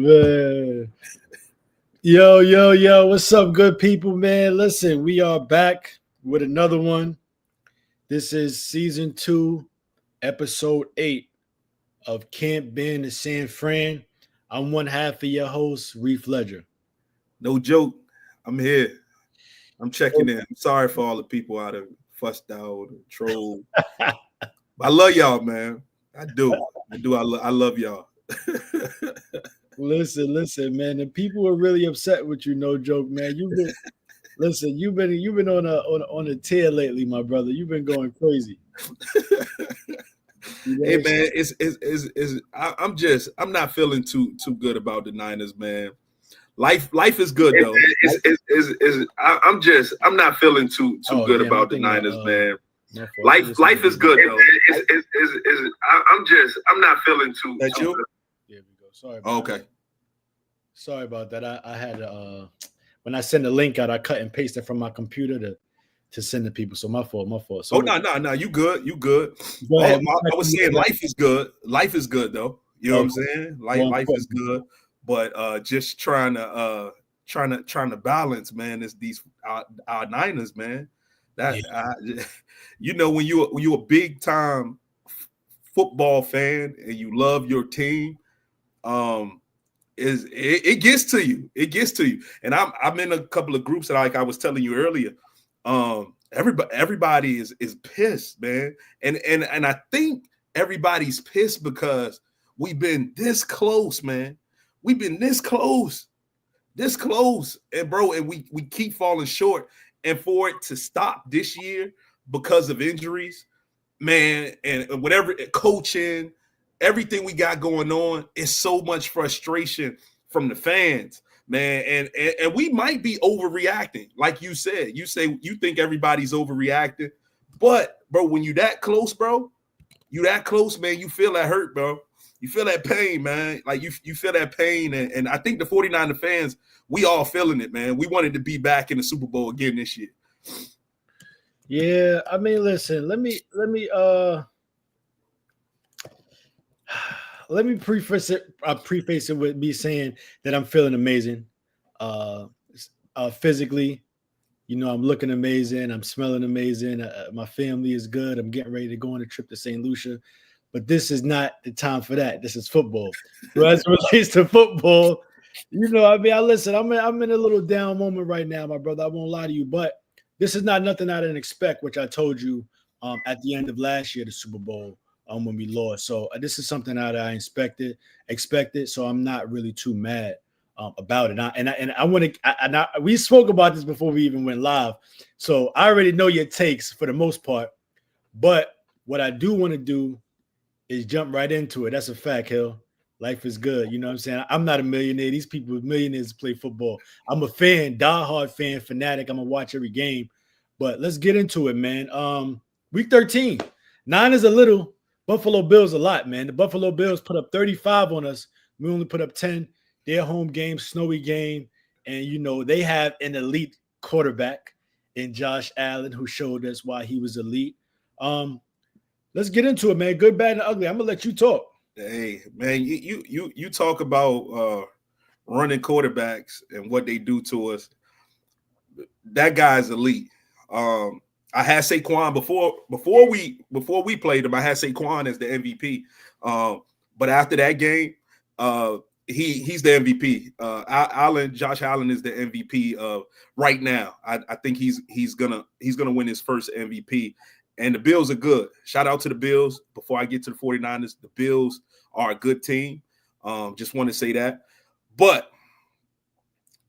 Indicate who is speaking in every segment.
Speaker 1: man. Yo. What's up, good people, man? Listen, we are back with another one. This is season 2, episode 8 of Cant in San Fran. I'm one half of your host, Reef Ledger.
Speaker 2: No joke. I'm here. I'm checking in. I'm sorry for all the people out of fussed out and trolled. I love y'all, man. I do. I love y'all.
Speaker 1: Listen, man. The people are really upset with you. No joke, man. You've been on a tear lately, my brother. You've been going crazy.
Speaker 2: Hey man, I'm not feeling too good about the Niners, man. Life is good though. I'm not feeling too good about the Niners, man. Life is good though. I'm not feeling too.
Speaker 1: That's you? Good. There we go. Sorry.
Speaker 2: Okay.
Speaker 1: Sorry about that. I had when I send the link out, I cut and paste it from my computer to send to people. So my fault. So,
Speaker 2: no. You good. Go ahead. I was saying life is good. Life is good though. You know what I'm saying? Life is good. But just trying to balance, man, is these our Niners, man. That when you're a big time football fan and you love your team, it gets to you. It gets to you. And I'm in a couple of groups that like I was telling you earlier. Everybody is pissed, man. And I think everybody's pissed because we've been this close, man. We've been this close, and bro, and we keep falling short. And for it to stop this year because of injuries, man, and whatever coaching, everything we got going on, is so much frustration from the fans, man. And we might be overreacting, like you said. You say you think everybody's overreacting, but bro, when you that close, man, you feel that hurt, bro. You feel that pain, man. Like you feel that pain. And I think the 49er fans, we all feeling it, man. We wanted to be back in the Super Bowl again this year.
Speaker 1: Yeah, I mean, listen, let me preface it with me saying that I'm feeling amazing. Physically, I'm looking amazing. I'm smelling amazing. My family is good. I'm getting ready to go on a trip to St. Lucia. But this is not the time for that. This is football. So as it relates to football, listen, I'm in a little down moment right now, my brother. I won't lie to you, but this is not nothing I didn't expect, which I told you at the end of last year, the Super Bowl, when we lost. So this is something that I expected. So I'm not really too mad about it. We spoke about this before we even went live. So I already know your takes for the most part. But what I do want to do is jump right into it. That's a fact, Hill. Life is good. You know what I'm saying? I'm not a millionaire. These people are millionaires play football. I'm a fan, diehard fan, fanatic. I'm going to watch every game. But let's get into it, man. Week 13. 9 is a little. Buffalo Bills a lot, man. The Buffalo Bills put up 35 on us. We only put up 10. Their home game, snowy game. And, they have an elite quarterback in Josh Allen who showed us why he was elite. Let's get into it, man. Good, bad, and ugly. I'm gonna let you talk.
Speaker 2: Hey, man, you talk about running quarterbacks and what they do to us. That guy's elite. I had Saquon before we played him. I had Saquon as the MVP. But after that game, he's the MVP. Josh Allen is the MVP right now. I think he's gonna win his first MVP. And the Bills are good. Shout out to the Bills. Before I get to the 49ers, the Bills are a good team. Just want to say that. But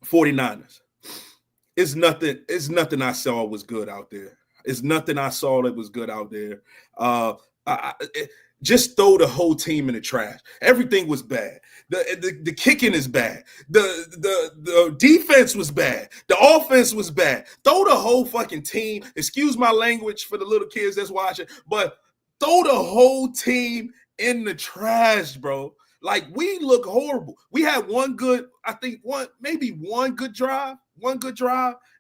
Speaker 2: 49ers, it's nothing I saw was good out there. It's nothing I saw that was good out there. Just throw the whole team in the trash. Everything was bad. The kicking is bad. The defense was bad. The offense was bad. Throw the whole fucking team. Excuse my language for the little kids that's watching, but throw the whole team in the trash, bro. Like, we look horrible. We had one good drive,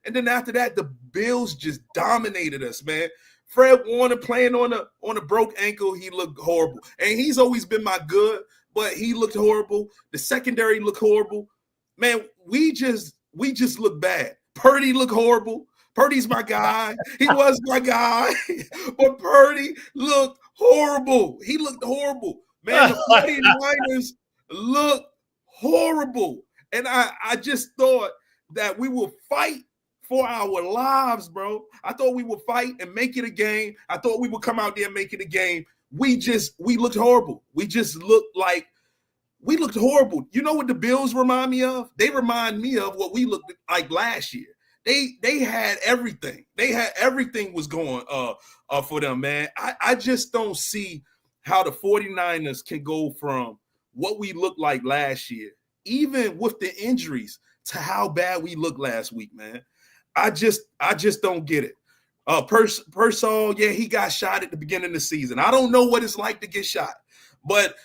Speaker 2: and then after that, the Bills just dominated us, man. Fred Warner playing on a broke ankle, he looked horrible. And he's always been my good, but he looked horrible. The secondary looked horrible. Man, we just look bad. Purdy looked horrible. Purdy's my guy. He was my guy. But Purdy looked horrible. He looked horrible. Man, the 49ers looked horrible. And I just thought that we will fight for our lives, bro. I thought we would fight and make it a game. I thought we would come out there and make it a game. We looked horrible. We looked horrible. You know what the Bills remind me of? They remind me of what we looked like last year. They had everything. Everything was going for them, man. I just don't see how the 49ers can go from what we looked like last year, even with the injuries, to how bad we looked last week, man. I just don't get it. Persall, yeah, he got shot at the beginning of the season. I don't know what it's like to get shot. But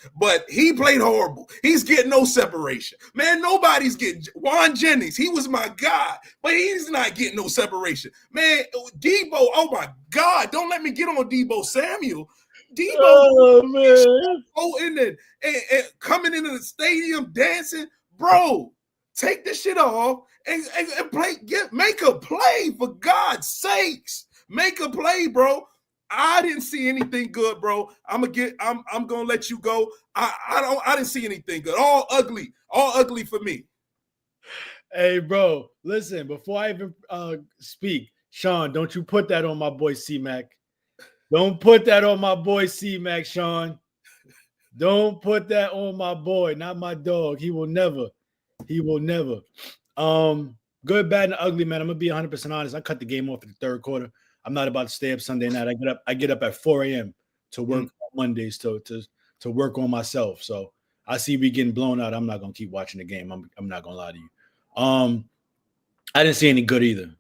Speaker 2: he played horrible. He's getting no separation. Man, nobody's getting Juan Jennings. He was my guy, but he's not getting no separation. Man, Debo, oh my God, don't let me get on Debo Samuel. Debo in there and coming into the stadium dancing. Bro, take this shit off and play. Make a play, for God's sakes. Make a play, bro. I didn't see anything good, bro. I'm gonna let you go. I didn't see anything good. All ugly for me.
Speaker 1: Hey, bro, listen, before I even speak, Sean, don't you put that on my boy C-Mac. Don't put that on my boy C-Mac, Sean. Don't put that on my boy, not my dog. He will never. Good, bad, and ugly, man. I'm gonna be 100% honest. I cut the game off in the third quarter. I'm not about to stay up Sunday night. I get up at 4 a.m. to work on Mondays to work on myself. So I see we getting blown out. I'm not gonna keep watching the game. I'm not gonna lie to you. I didn't see any good either.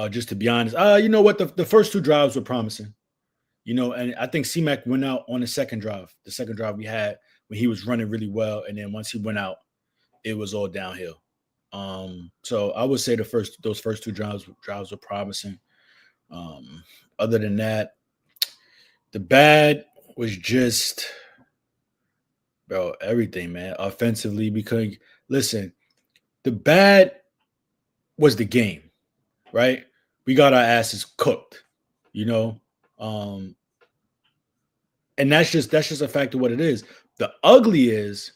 Speaker 1: Just to be honest. You know what? The first two drives were promising. You know, and I think C-Mac went out on the second drive. The second drive we had when he was running really well, and then once he went out, it was all downhill. So I would say those first two drives were promising. Other than that, the bad was just, bro, everything, man. Offensively, because listen, the bad was the game, right? We got our asses cooked, you know. And that's just a fact of what it is. The ugly is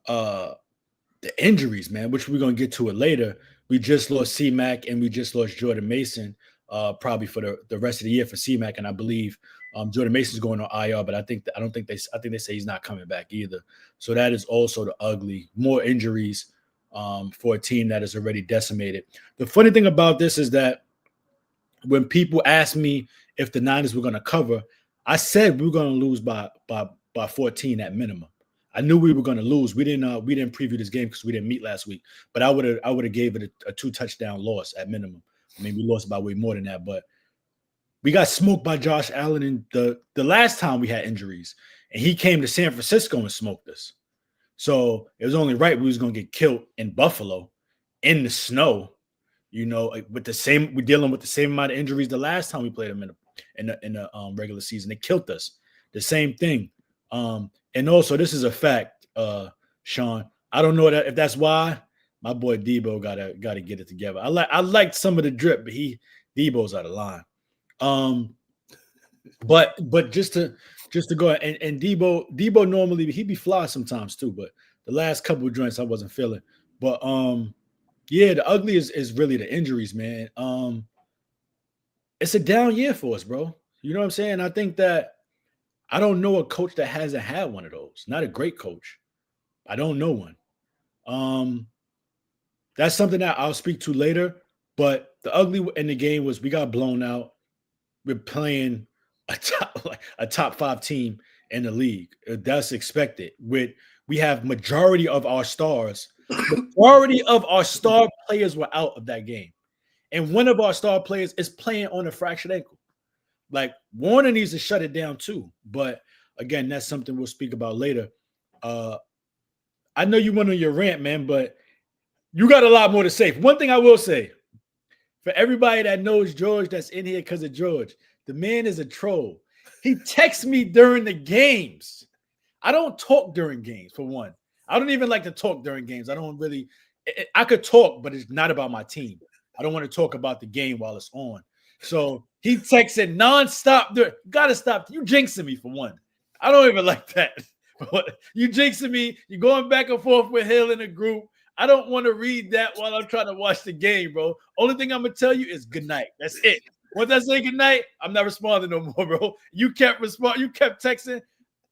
Speaker 1: the injuries, man, which we're gonna get to it later. We just lost C-Mac and we just lost Jordan Mason, probably for the rest of the year for C-Mac, and I believe Jordan Mason's going on IR, but I think they say he's not coming back either. So that is also the ugly. More injuries for a team that is already decimated. The funny thing about this is that when people ask me if the Niners were going to cover, I said we were going to lose by 14 at minimum. I knew we were going to lose. We didn't preview this game because we didn't meet last week. But I would have gave it a 2-touchdown loss at minimum. I mean, we lost by way more than that. But we got smoked by Josh Allen in the last time we had injuries, and he came to San Francisco and smoked us. So it was only right we was going to get killed in Buffalo in the snow. You know, we're dealing with the same amount of injuries the last time we played them in the regular season. They killed us. The same thing. And also, this is a fact, Sean. I don't know if that's why my boy Debo gotta get it together. I liked some of the drip, but Debo's out of line. But just to go and Debo normally he'd be fly sometimes too, but the last couple of joints I wasn't feeling. But yeah, the ugly is really the injuries, man. It's a down year for us, bro. You know what I'm saying? I think that I don't know a coach that hasn't had one of those. Not a great coach. I don't know one. That's something that I'll speak to later. But the ugly in the game was we got blown out. We're playing a top 5 team in the league. That's expected. We have majority of our star players were out of that game. And one of our star players is playing on a fractured ankle. Like, Warner needs to shut it down too. But again, that's something we'll speak about later. I know you went on your rant, man, but you got a lot more to say. One thing I will say, for everybody that knows George that's in here because of George, the man is a troll. He texts me during the games. I don't talk during games, for one. I don't even like to talk during games. I don't really. I could talk, but it's not about my team. I don't want to talk about the game while it's on. So he texted nonstop. You gotta stop. You jinxing me, for one. I don't even like that. You jinxing me. You're going back and forth with Hill in a group. I don't want to read that while I'm trying to watch the game, bro. Only thing I'm gonna tell you is good night. That's it. Once I say good night, I'm not responding no more, bro. You kept texting.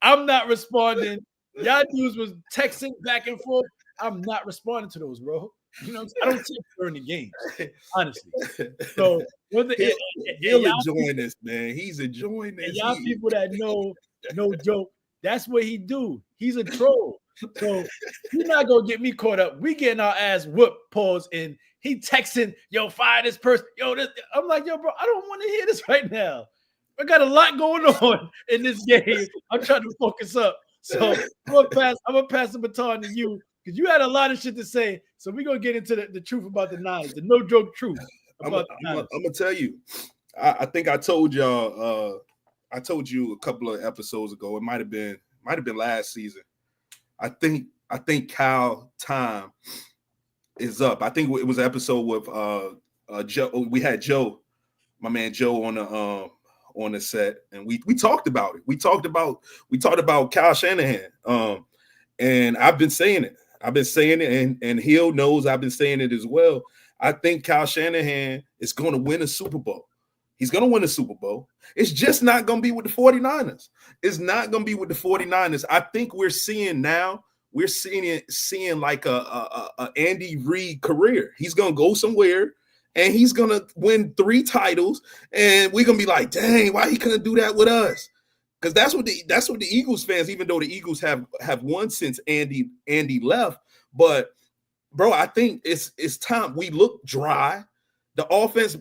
Speaker 1: I'm not responding. Y'all dudes was texting back and forth. I'm not responding to those, bro. You know, I don't text during the games, honestly. So
Speaker 2: he'll enjoy this, man. He's enjoying this.
Speaker 1: And y'all people that know, no joke, that's what he do. He's a troll. So you're not gonna get me caught up. We getting our ass whooped, pause, and he texting, yo, fire this person. Yo, this. I'm like, yo, bro, I don't want to hear this right now. I got a lot going on in this game. I'm trying to focus up. So I'm gonna pass the baton to you because you had a lot of shit to say. So we're gonna get into the truth about the Niners, the no joke truth about the Niners.
Speaker 2: I'm gonna tell you. I think I told y'all. I told you a couple of episodes ago. It might have been last season. I think Kyle time is up. I think it was an episode with Joe. We had Joe, my man Joe, on the set, and we talked about it. We talked about Kyle Shanahan. And I've been saying it. And Hill knows I've been saying it as well. I think Kyle Shanahan is going to win a Super Bowl. He's going to win a Super Bowl. It's just not going to be with the 49ers. It's not going to be with the 49ers. I think we're seeing like a Andy Reid career. He's going to go somewhere and he's going to win 3 titles. And we're going to be like, dang, why he couldn't do that with us? Because that's what the Eagles fans, even though the Eagles have won since Andy left. But, bro, I think it's time. We look dry. The offense,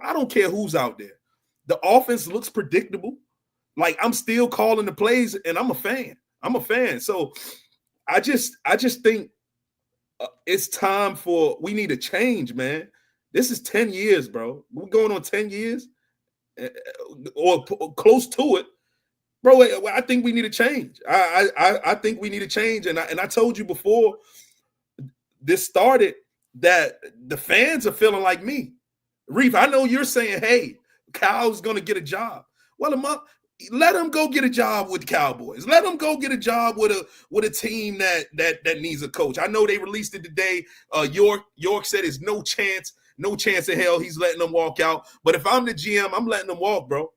Speaker 2: I don't care who's out there. The offense looks predictable. Like, I'm still calling the plays, and I'm a fan. So I just think it's time we need a change, man. This is 10 years, bro. We're going on 10 years or close to it. Bro, I think we need a change. I think we need a change. And I told you before this started that the fans are feeling like me. Reef, I know you're saying, hey, Kyle's going to get a job. Well, let him go get a job with the Cowboys. Let him go get a job with a team that needs a coach. I know they released it today. York said it's no chance in hell he's letting them walk out. But if I'm the GM, I'm letting them walk, bro.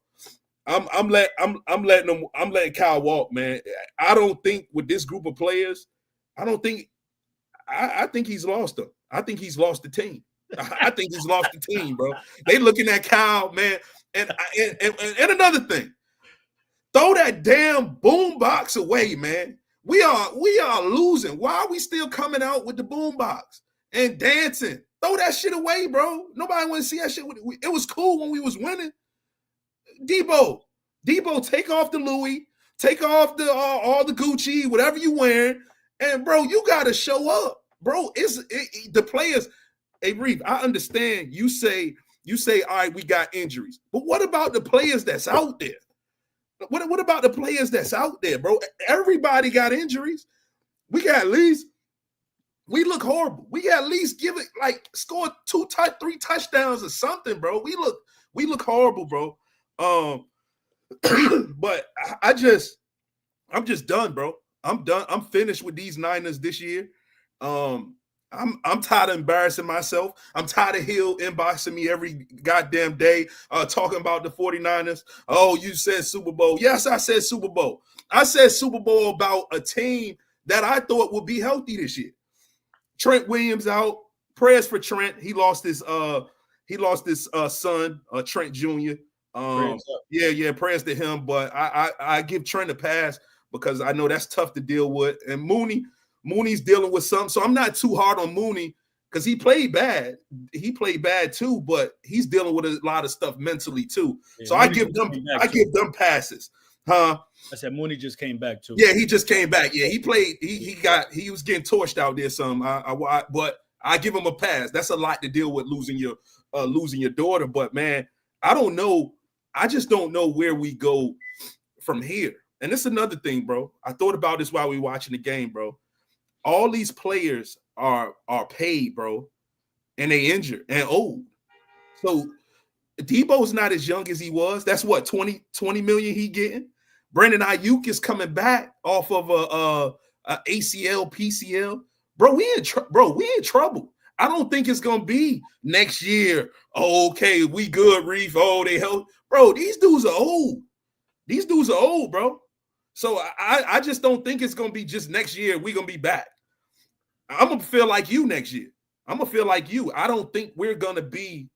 Speaker 2: I'm letting Kyle walk, man. I don't think with this group of players, I think he's lost them. I think he's lost the team. I think he's lost the team, bro. They looking at Kyle, man. And another thing, throw that damn boom box away, man. We are losing. Why are we still coming out with the boom box and dancing? Throw that shit away, bro. Nobody want to see that shit. It was cool when we was winning. Debo, take off the Louis, take off the all the Gucci, whatever you wearing, and bro, you gotta show up, bro. The players. Hey, Reef, I understand. You say, all right, we got injuries, but what about the players that's out there? What about the players that's out there, bro? Everybody got injuries. We look horrible. We got at least give it like score 3 touchdowns or something, bro. We look horrible, bro. But I'm just done, bro. I'm done. I'm finished with these Niners this year. I'm tired of embarrassing myself. I'm tired of Hill inboxing me every goddamn day, talking about the 49ers. Oh, you said Super Bowl. Yes, I said Super Bowl. I said Super Bowl about a team that I thought would be healthy this year. Trent Williams out. Prayers for Trent. He lost his son, Trent Jr. Prayers to him. But I give Trent a pass because I know that's tough to deal with. And Mooney's dealing with something. So I'm not too hard on Mooney because he played bad. He played bad too, but he's dealing with a lot of stuff mentally too. Yeah, so I give them passes. Huh?
Speaker 1: I said Mooney just came back too.
Speaker 2: Yeah, he just came back. Yeah, he played. He was getting torched out there some. But I give him a pass. That's a lot to deal with losing your daughter. But man, I don't know. I just don't know where we go from here. and it's another thing, bro. I thought about this while we were watching the game, bro. All these players are paid, bro, and they injured and old. So Debo's not as young as he was. That's what 20 million he getting. Brandon Ayuk is coming back off of a ACL, PCL. Bro, we in trouble. I don't think it's gonna be next year. Oh, okay, we good, Reef. Oh, they help. Bro, these dudes are old. These dudes are old, bro. So I just don't think it's gonna be just next year. We're gonna be back. I'm gonna feel like you next year. I'm gonna feel like you. I don't think we're gonna be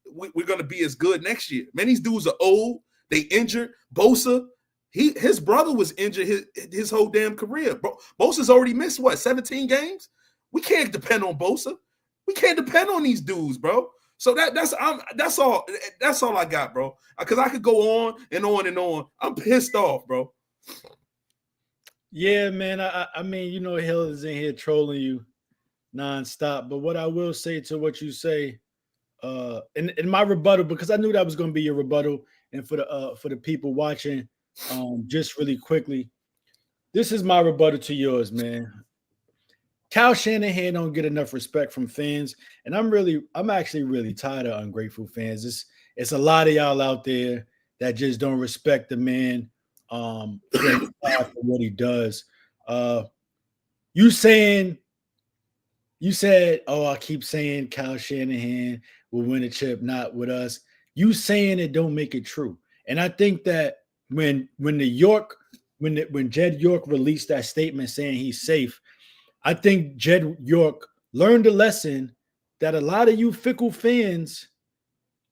Speaker 2: as good next year. Man, these dudes are old. They injured. Bosa, his brother was injured his whole damn career. Bosa's already missed what 17 games. We can't depend on Bosa. We can't depend on these dudes, bro. So that's all I got, bro. Because I could go on and on and on. I'm pissed off, bro.
Speaker 1: Yeah, man. I mean, you know, Hill is in here trolling you nonstop. But what I will say to what you say, in my rebuttal, because I knew that was going to be your rebuttal, and for the people watching, just really quickly, this is my rebuttal to yours, man. Kyle Shanahan don't get enough respect from fans, and I'm actually really tired of ungrateful fans. It's a lot of y'all out there that just don't respect the man for what he does. You said, oh, I keep saying Kyle Shanahan will win a chip, not with us. You saying it don't make it true. And I think that when Jed York released that statement saying he's safe, I think Jed York learned a lesson that a lot of you fickle fans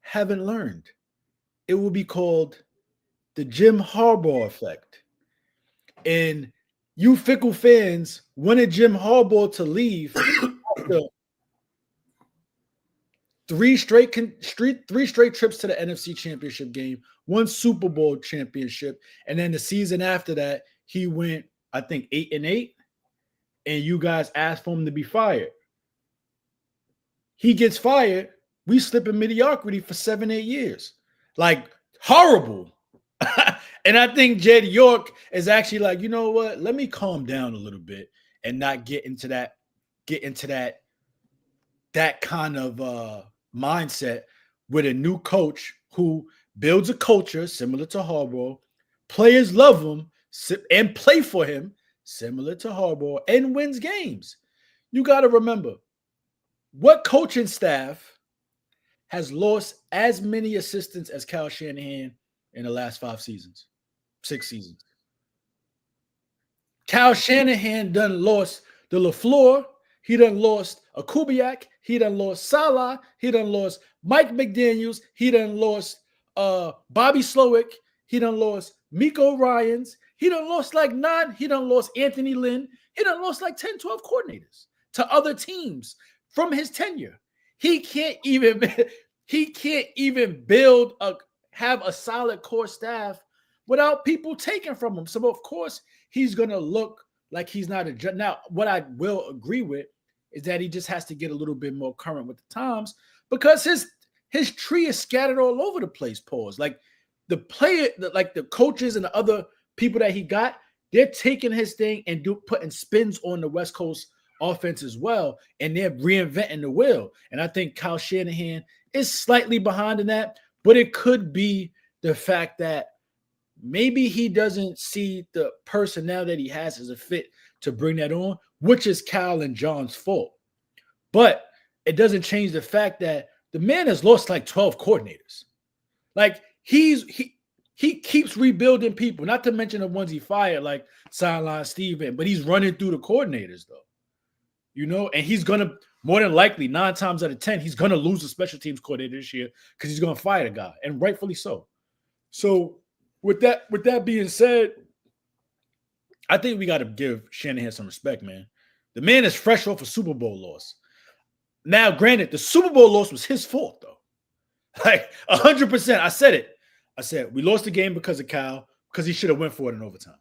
Speaker 1: haven't learned. It will be called the Jim Harbaugh effect. And you fickle fans wanted Jim Harbaugh to leave after three straight trips to the NFC Championship game, one Super Bowl championship, and then the season after that, he went, I think, 8-8. And you guys asked for him to be fired. He gets fired. We slip in mediocrity for 7-8 years. Like, horrible. And I think Jed York is actually like, you know what? Let me calm down a little bit and not get into that kind of mindset with a new coach who builds a culture similar to Harbaugh. Players love him and play for him similar to Harbaugh, and wins games. You got to remember, what coaching staff has lost as many assistants as Kyle Shanahan in the last 6 seasons? Kyle Shanahan done lost the LaFleur. He done lost a Kubiak. He done lost Salah. He done lost Mike McDaniels. He done lost Bobby Slowick. He done lost Miko Ryans. He done lost like 9. He done lost Anthony Lynn. He done lost like 10, 12 coordinators to other teams from his tenure. He can't even have a solid core staff without people taking from him. So of course he's gonna look like he's not a judge. Now, what I will agree with is that he just has to get a little bit more current with the times because his tree is scattered all over the place. Pause. Like the coaches and the other people that he got, they're taking his thing and putting spins on the West Coast offense as well, and they're reinventing the wheel. And I think Kyle Shanahan is slightly behind in that, but it could be the fact that maybe he doesn't see the personnel that he has as a fit to bring that on, which is Kyle and John's fault. But it doesn't change the fact that the man has lost like 12 coordinators. Like he keeps rebuilding people, not to mention the ones he fired, like Sideline Steven, but he's running through the coordinators, though. You know, and he's going to, more than likely, 9 times out of 10, he's going to lose a special teams coordinator this year because he's going to fire the guy, and rightfully so. So with that being said, I think we got to give Shanahan some respect, man. The man is fresh off a Super Bowl loss. Now, granted, the Super Bowl loss was his fault, though. Like 100%. I said it. I said we lost the game because of Kyle, because he should have went for it in overtime.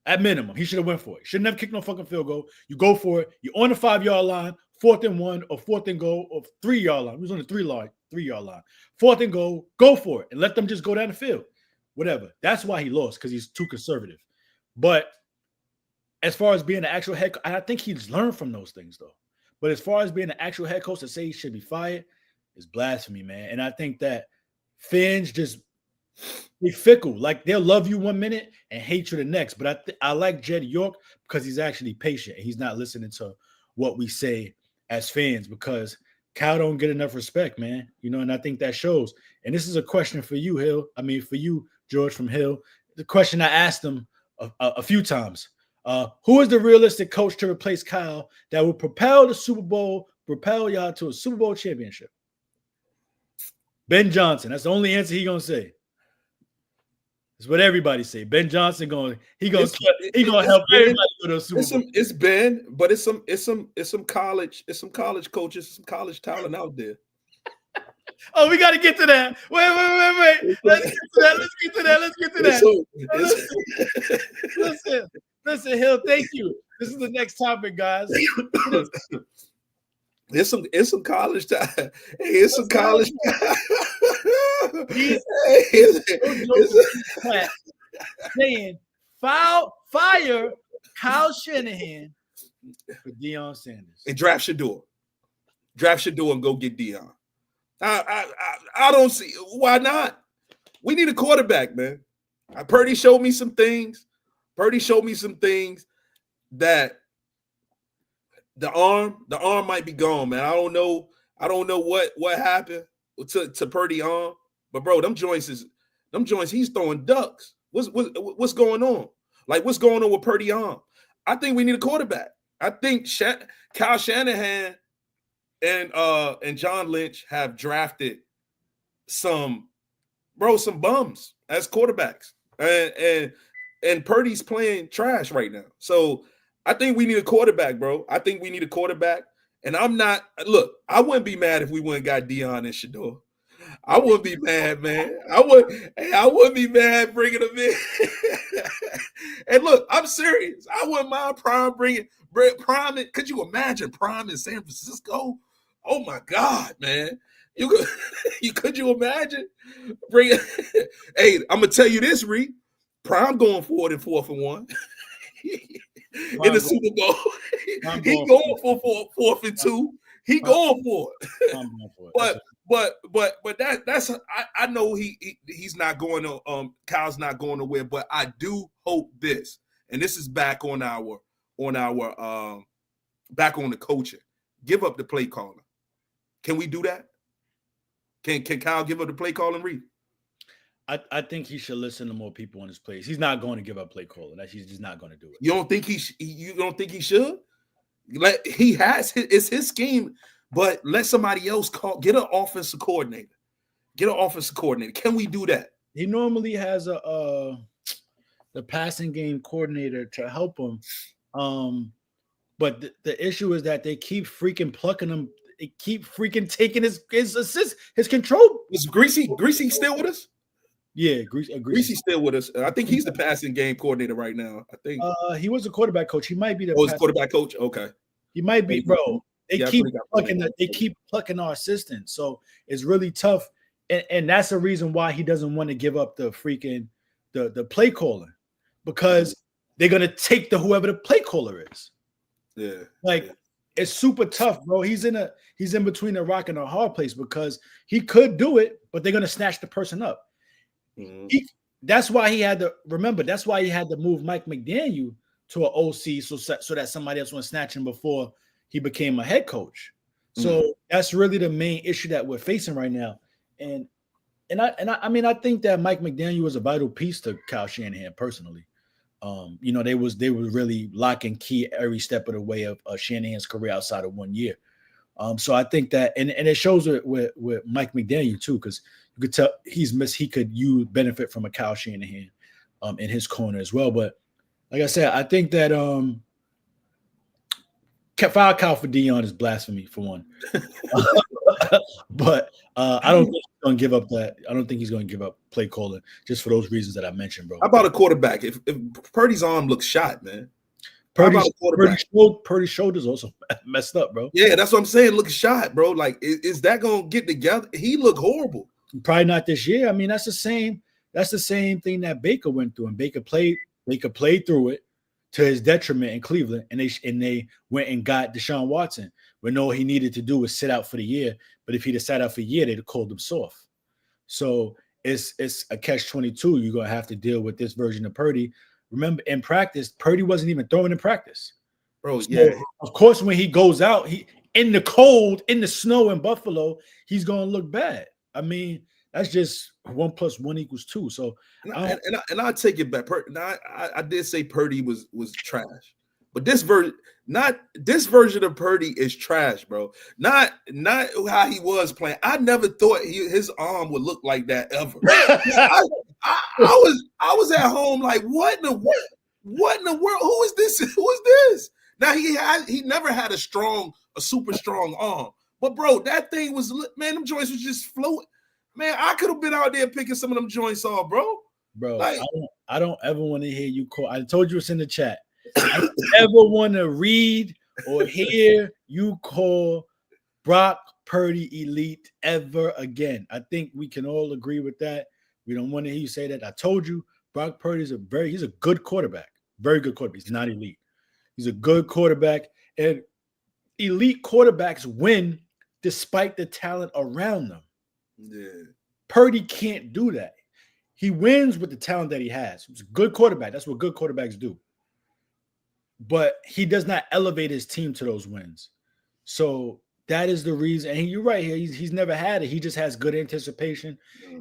Speaker 1: At minimum, he should have went for it. Shouldn't have kicked no fucking field goal. You go for it. You're on the 5-yard line, 4th and 1, or 4th and goal, or 3-yard line. He was on the 3-yard line. 4th and goal, go for it, and let them just go down the field. Whatever. That's why he lost, because he's too conservative. But as far as being an actual head coach, I think he's learned from those things though. But as far as being an actual head coach to say he should be fired is blasphemy, man. And I think that fans just be fickle. Like they'll love you 1 minute and hate you the next. But I like Jed York because he's actually patient and he's not listening to what we say as fans because Cal don't get enough respect, man. And I think that shows. And this is a question for you, Hill. I mean, for you, George from Hill. The question I asked him a few times. Who is the realistic coach to replace Kyle that will propel y'all to a Super Bowl championship? Ben Johnson. That's the only answer he's gonna say. That's what everybody say. Ben Johnson gonna help everybody go to a Super Bowl.
Speaker 2: It's Ben, but it's some college coaches, some college talent out there.
Speaker 1: Oh, we got to get to that. Wait. Let's get to that. Listen, Hill, thank you. This is the next topic, guys.
Speaker 2: It's some college time. Hey, it's some college time.
Speaker 1: Saying fire Kyle Shanahan for Deion Sanders.
Speaker 2: And draft Shador. And go get Deion. I don't see why not. We need a quarterback, man. Purdy showed me some things. That the arm might be gone, man. I don't know what happened to Purdy arm, but bro, them joints he's throwing ducks. What's going on? Like what's going on with Purdy arm? I think we need a quarterback. I think Kyle Shanahan and John Lynch have drafted some bums as quarterbacks, and Purdy's playing trash right now. So I think we need a quarterback, bro. And I wouldn't be mad if we went and got Deion and Shador. I wouldn't be mad, man. I wouldn't be mad bringing them in. And look, I'm serious. I wouldn't mind Prime bringing Prime. Could you imagine Prime in San Francisco? Oh my God, man! Could you imagine bringing? Hey, I'm gonna tell you this, Reed. Prime going forward in 4th and 1 in the Super Bowl. He going for 4th and 2. He going for it. But that's I know he's not going to Kyle's not going nowhere. But I do hope this, and this is back on our back on the coaching. Give up the play calling. Can we do that? Can Kyle give up the play calling, Reed?
Speaker 1: I think he should listen to more people in his place. He's not going to give up play calling. He's just not going to do it.
Speaker 2: You don't think he should? It's his scheme, but let somebody else get an offensive coordinator. Can we do that?
Speaker 1: He normally has the passing game coordinator to help him. But the issue is that they keep freaking plucking him. They keep freaking taking his assist, his control.
Speaker 2: Is Greasy still with us?
Speaker 1: Yeah,
Speaker 2: Greasy's still with us. I think he's the passing game coordinator right now. I think
Speaker 1: he was a quarterback coach. He might be the
Speaker 2: quarterback coach. Okay,
Speaker 1: he might be, bro. They keep plucking our assistants, so it's really tough. And that's the reason why he doesn't want to give up the freaking the play calling, because they're gonna take whoever the play caller is.
Speaker 2: Yeah,
Speaker 1: it's super tough, bro. He's in between a rock and a hard place because he could do it, but they're gonna snatch the person up. Mm-hmm. That's why he had to move Mike McDaniel to an OC so that somebody else would snatch him before he became a head coach. So that's really the main issue that we're facing right now. And I think that Mike McDaniel was a vital piece to Kyle Shanahan personally. They were really lock and key every step of the way of Shanahan's career outside of 1 year. So I think that, and it shows with Mike McDaniel too, because you could tell he could benefit from a Kyle Shanahan in his corner as well. But like I said, I think that fire Kyle for Deion is blasphemy for one. But I don't think he's going to give up that. I don't think he's going to give up play calling just for those reasons that I mentioned, bro.
Speaker 2: How about a quarterback? If Purdy's arm looks shot, man.
Speaker 1: Purdy's shoulders also messed up, bro.
Speaker 2: Yeah, that's what I'm saying. Look shot, bro. Like, is that going to get together? He looked horrible.
Speaker 1: Probably not this year. I mean, that's the same thing that Baker went through. And Baker played They could play through it to his detriment in Cleveland, and they went and got Deshaun Watson when all he needed to do was sit out for the year. But if he'd have sat out for a year, they'd have called him soft. So it's a catch-22. You're gonna have to deal with this version of Purdy. Remember, in practice, Purdy wasn't even throwing in practice.
Speaker 2: Bro,
Speaker 1: so,
Speaker 2: yeah.
Speaker 1: Of course, when he goes out, he in the cold, in the snow in Buffalo, he's gonna look bad. I mean, that's just 1 + 1 = 2. So
Speaker 2: I'll take it back. I did say Purdy was trash, but this version of Purdy is trash, bro. Not how he was playing. I never thought his arm would look like that ever. I was at home like, what in the world? Who is this? Who is this? Now he never had a super strong arm, but bro, that thing was, man, them joints was just floating. Man, I could have been out there picking some of them joints off, bro.
Speaker 1: Bro, like, I don't ever want to hear you call. I told you it's in the chat. I don't ever want to read or hear you call Brock Purdy elite ever again. I think we can all agree with that. We don't want to hear you say that. I told you Brock Purdy is he's a good quarterback. Very good quarterback. He's not elite. He's a good quarterback. And elite quarterbacks win despite the talent around them.
Speaker 2: Yeah.
Speaker 1: Purdy can't do that. He wins with the talent that he has. He's a good quarterback. That's what good quarterbacks do. But he does not elevate his team to those wins. So that is the reason. And you're right here. He's never had it. He just has good anticipation.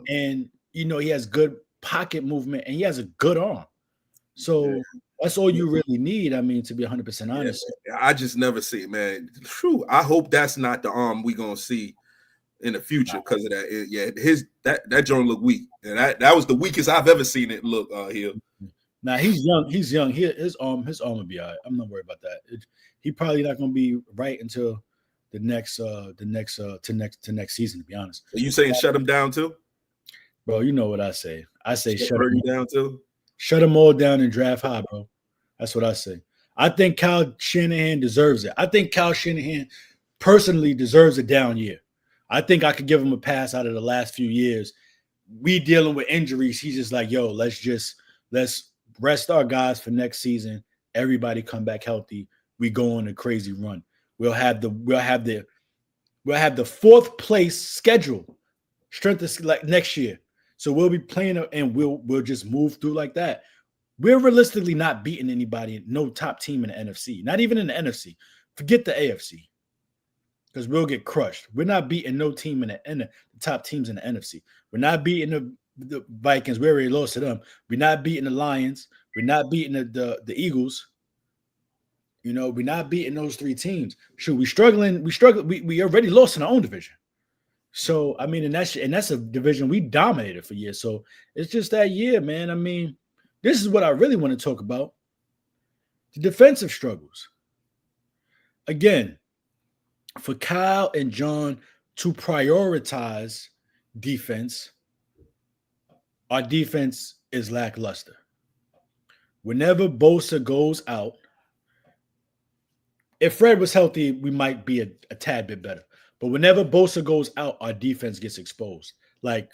Speaker 1: And, he has good pocket movement. And he has a good arm. So that's all you really need, I mean, to be 100% honest.
Speaker 2: Yeah, I just never see it, man. True. I hope that's not the arm we're going to see in the future because of that. That joint look weak. And that was the weakest I've ever seen it look here.
Speaker 1: Now he's young. His arm will be all right. I'm not worried about that. He probably not going to be right until the next season, to be honest.
Speaker 2: Are you saying shut him down too?
Speaker 1: Bro, you know what I say. I say shut
Speaker 2: him down too.
Speaker 1: Shut them all down and draft high, bro. That's what I say. I think Kyle Shanahan deserves it. I think Kyle Shanahan personally deserves a down year. I think I could give him a pass out of the last few years. We dealing with injuries. He's just like, yo, let's rest our guys for next season. Everybody come back healthy. We go on a crazy run. We'll have the 4th place schedule strength of like next year. So we'll be playing and we'll just move through like that. We're realistically not beating anybody, no top team in the NFC, not even in the NFC. Forget the AFC. Because we'll get crushed. We're not beating no team in the top teams in the NFC. We're not beating the Vikings. We already lost to them. We're not beating the Lions. We're not beating the Eagles. We're not beating those 3 teams. Shoot, we struggling. We already lost in our own division. So I mean, and that's a division we dominated for years. So it's just that year, man. I mean, this is what I really want to talk about: the defensive struggles. Again, for Kyle and John to prioritize defense, our defense is lackluster. Whenever Bosa goes out, if Fred was healthy, we might be a tad bit better. But whenever Bosa goes out, our defense gets exposed. Like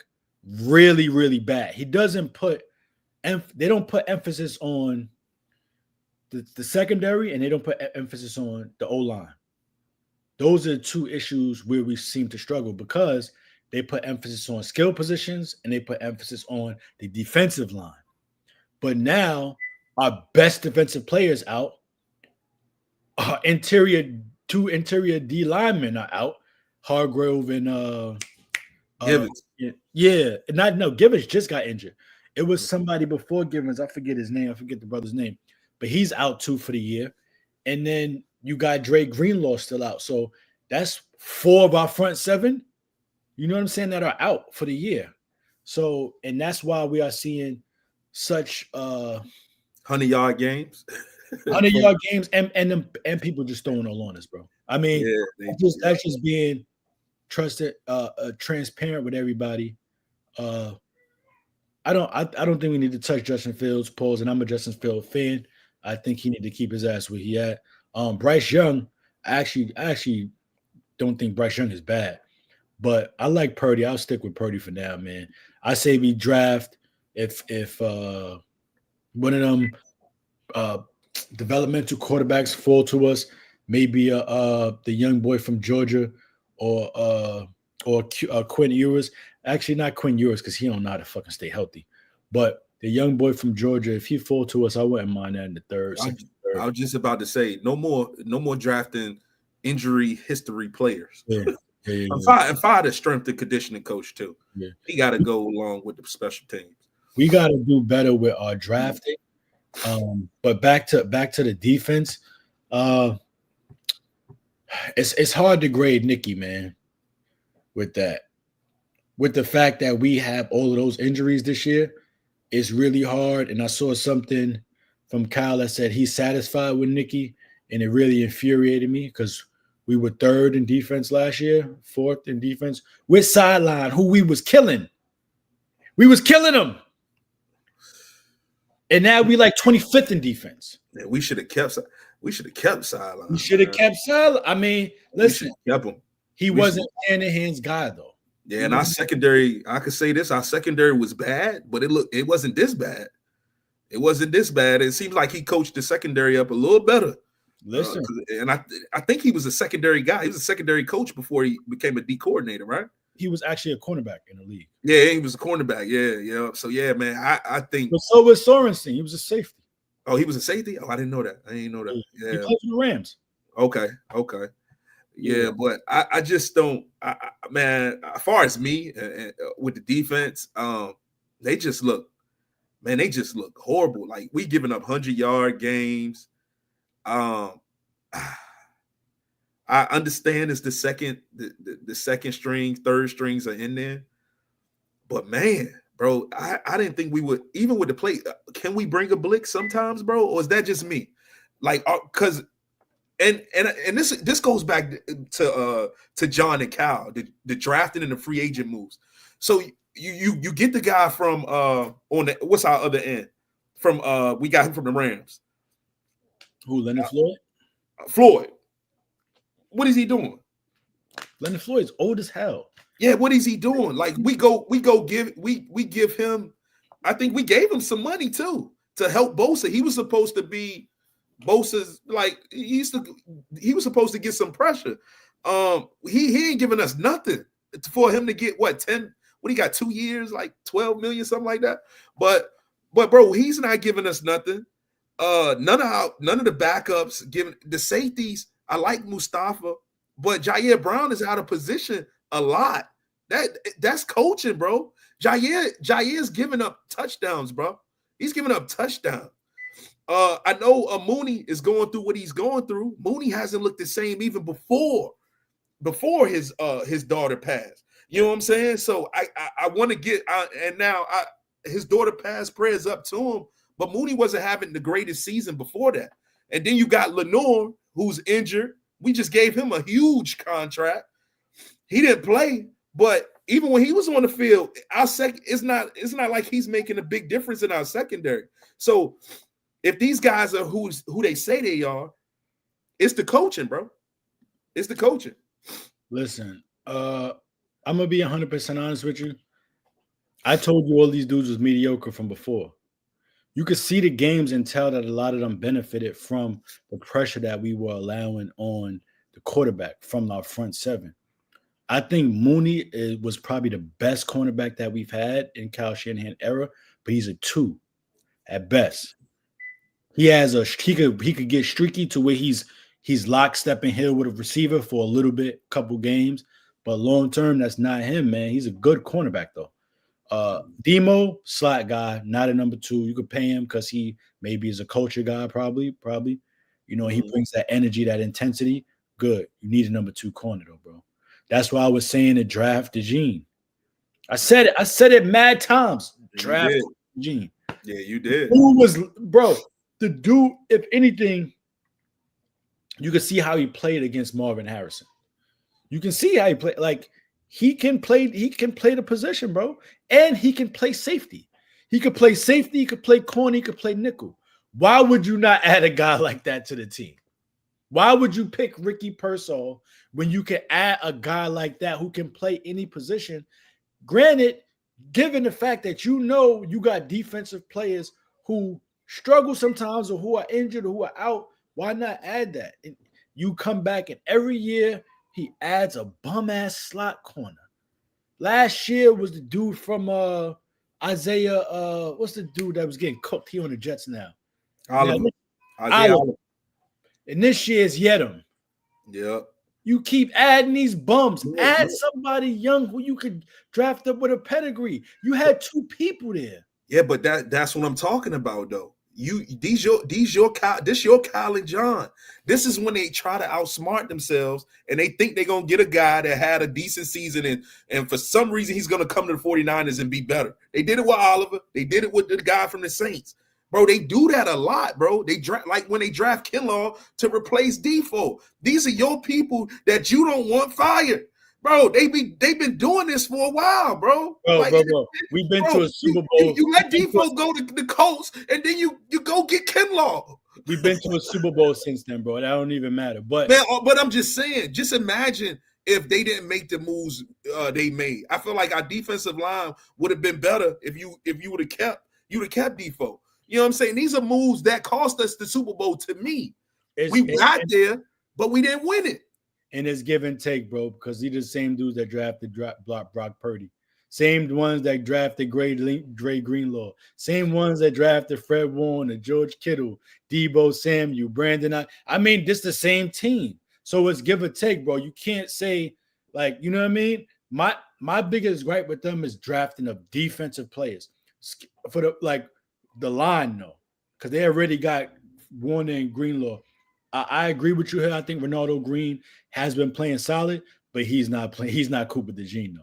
Speaker 1: really, really bad. They don't put emphasis on the secondary, and they don't put emphasis on the O-line. Those are the 2 issues where we seem to struggle because they put emphasis on skill positions and they put emphasis on the defensive line. But now our best defensive players out. Our 2 interior D linemen are out. Hargrove and
Speaker 2: Givens.
Speaker 1: Givens just got injured. It was somebody before Givens. I forget his name. I forget the brother's name. But he's out too for the year. And then you got Dre Greenlaw still out. So that's 4 of our front 7, you know what I'm saying, that are out for the year. So, and that's why we are seeing such
Speaker 2: 100-yard games.
Speaker 1: 100-yard games and people just throwing all on us, bro. I mean, that's just being trusted, transparent with everybody. I don't think we need to touch Justin Fields' polls, and I'm a Justin Fields fan. I think he need to keep his ass where he at. Bryce Young, I actually don't think Bryce Young is bad, but I like Purdy. I'll stick with Purdy for now, man. I say we draft if one of them developmental quarterbacks fall to us. Maybe the young boy from Georgia or Quinn Ewers. Actually, not Quinn Ewers because he don't know how to fucking stay healthy. But the young boy from Georgia, if he fall to us, I wouldn't mind that in the third.
Speaker 2: I was just about to say no more drafting injury history players.
Speaker 1: Yeah.
Speaker 2: And fire the strength and conditioning coach too.
Speaker 1: Yeah.
Speaker 2: He got to go along with the special teams.
Speaker 1: We got to do better with our drafting. But back to the defense. It's hard to grade Nicky, man, with that. With the fact that we have all of those injuries this year, it's really hard. And I saw something from Kyle that said he's satisfied with Nicky, and it really infuriated me because we were third in defense last year, fourth in defense with Sideline, who we was killing. We was killing them. And now we like 25th in defense.
Speaker 2: Man, we should have kept Sideline.
Speaker 1: We should have kept Sideline. I mean, listen,
Speaker 2: kept him.
Speaker 1: He wasn't Shanahan's guy though.
Speaker 2: Yeah, and our secondary, I could say this: our secondary was bad, but it wasn't this bad. It wasn't this bad. It seems like he coached the secondary up a little better.
Speaker 1: Listen,
Speaker 2: and I think he was a secondary guy. He was a secondary coach before he became a D coordinator, right?
Speaker 1: He was actually a cornerback in the league.
Speaker 2: Yeah, he was a cornerback. Yeah. So yeah, man, I think.
Speaker 1: But so was Sorensen. He was a safety.
Speaker 2: Oh, he was a safety. Oh, I didn't know that. Yeah,
Speaker 1: he played for the Rams.
Speaker 2: Okay. Yeah, but I just don't. Man, as far as me with the defense, they just look horrible. Like we giving up 100-yard games. I understand it's the second string, third strings are in there, but man, bro, I didn't think we would, even with the play. Can we bring a blitz sometimes, bro, or is that just me? Like, because and this goes back to John and Cal, the drafting and the free agent moves. So you get the guy from on the, what's our other end from we got him from the Rams.
Speaker 1: Who, Leonard Floyd?
Speaker 2: Floyd. What is he doing?
Speaker 1: Leonard Floyd's old as hell.
Speaker 2: Yeah, what is he doing? Like we give him. I think we gave him some money too to help Bosa. He was supposed to be Bosa's, like he was supposed to get some pressure. He ain't giving us nothing for him to get what 10. What he got 2 years, like 12 million, something like that. But bro, he's not giving us nothing. None of the backups giving the safeties. I like Mustafa, but Jair Brown is out of position a lot. That's coaching, bro. Jair's giving up touchdowns, bro. He's giving up touchdowns. I know Mooney is going through what he's going through. Mooney hasn't looked the same even before his daughter passed. You know what I'm saying? So I want to get and now his daughter passed, prayers up to him. But Mooney wasn't having the greatest season before that. And then you got Lenore, who's injured. We just gave him a huge contract. He didn't play, but even when he was on the field, it's not like he's making a big difference in our secondary. So if these guys are who they say they are, it's the coaching, bro. It's the coaching.
Speaker 1: Listen, I'm gonna be 100% honest with you. I told you all these dudes was mediocre from before. You could see the games and tell that a lot of them benefited from the pressure that we were allowing on the quarterback from our front seven. I think Mooney was probably the best cornerback that we've had in Kyle Shanahan era, but he's a 2 at best. He could get streaky to where he's lockstepping hill with a receiver for a little bit, couple games, but long term, that's not him, man. He's a good cornerback though. Demo, slot guy, not a number 2. You could pay him because he maybe is a culture guy, probably. You know, he brings that energy, that intensity. Good. You need a number 2 corner, though, bro. That's why I was saying to draft DeJean. I said it mad times. Draft DeJean.
Speaker 2: Yeah, you did.
Speaker 1: Who was, bro, the dude, if anything, you could see how he played against Marvin Harrison. You can see how he played. Like, he can play the position, bro. And he can play safety. He could play safety, he could play corner, he could play nickel. Why would you not add a guy like that to the team? Why would you pick Ricky Pearsall when you can add a guy like that who can play any position? Granted, given the fact that you know you got defensive players who struggle sometimes or who are injured or who are out, why not add that? And you come back and every year he adds a bum ass slot corner. Last year was the dude from Isaiah. What's the dude that was getting cooked? He on the Jets now. Now,
Speaker 2: Oliver. Isaiah
Speaker 1: Oliver.
Speaker 2: Oliver.
Speaker 1: And this year's Yedem.
Speaker 2: Yeah.
Speaker 1: You keep adding these bums.
Speaker 2: Yeah,
Speaker 1: Add
Speaker 2: yeah.
Speaker 1: somebody young who you could draft up with a pedigree. You had two people there.
Speaker 2: Yeah, but that's what I'm talking about though. This your Kyle and John. This is when they try to outsmart themselves and they think they're gonna get a guy that had a decent season and for some reason he's gonna come to the 49ers and be better. They did it with Oliver, they did it with the guy from the Saints. Bro, they do that a lot, bro. They draft like when they draft Kinlaw to replace Defoe. These are your people that you don't want fired. Bro, they've been doing this for a while, bro.
Speaker 1: Bro. We've been to a Super Bowl.
Speaker 2: You let Defoe go to the Colts, and then you go get Kinlaw.
Speaker 1: We've been to a Super Bowl since then, bro. That don't even matter. But
Speaker 2: man, but I'm just saying, just imagine if they didn't make the moves they made. I feel like our defensive line would have been better if you would have kept Defoe. You know what I'm saying? These are moves that cost us the Super Bowl. To me, we got there, but we didn't win it.
Speaker 1: And it's give and take, bro, because these are the same dudes that drafted Brock Purdy. Same ones that drafted Dre Greenlaw. Same ones that drafted Fred Warner, George Kittle, Debo Samuel, Brandon. I mean, this the same team. So it's give or take, bro. You can't say, like, you know what I mean? My biggest gripe with them is drafting of defensive players. For the line, though, because they already got Warner and Greenlaw. I agree with you here. I think Ronaldo Green has been playing solid, but he's not playing. He's not Cooper DeJean, though.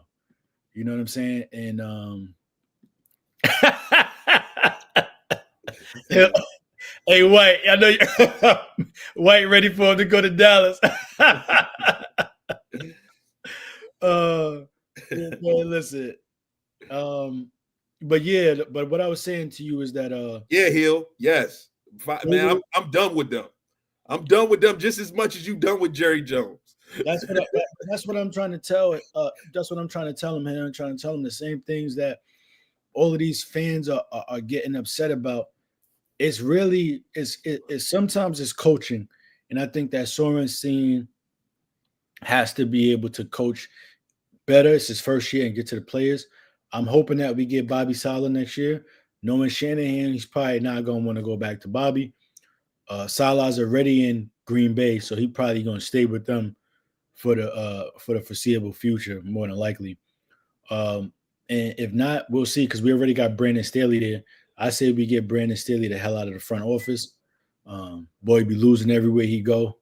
Speaker 1: You know what I'm saying? And hey, White, I know you White ready for him to go to Dallas. Man, listen. But what I was saying to you is that
Speaker 2: Hill, yes. Man, I'm done with them. I'm done with them just as much as you done with Jerry Jones.
Speaker 1: That's what I'm trying to tell. That's what I'm trying to tell him here. I'm trying to tell him the same things that all of these fans are getting upset about. It's really sometimes it's coaching, and I think that Sorensen has to be able to coach better. It's his first year and get to the players. I'm hoping that we get Bobby Saleh next year. Knowing Shanahan, he's probably not going to want to go back to Bobby. Salah's already in Green Bay, so he's probably going to stay with them for the foreseeable future, more than likely. And if not, we'll see, because we already got Brandon Staley there. I say we get Brandon Staley the hell out of the front office. Boy, be losing everywhere he go.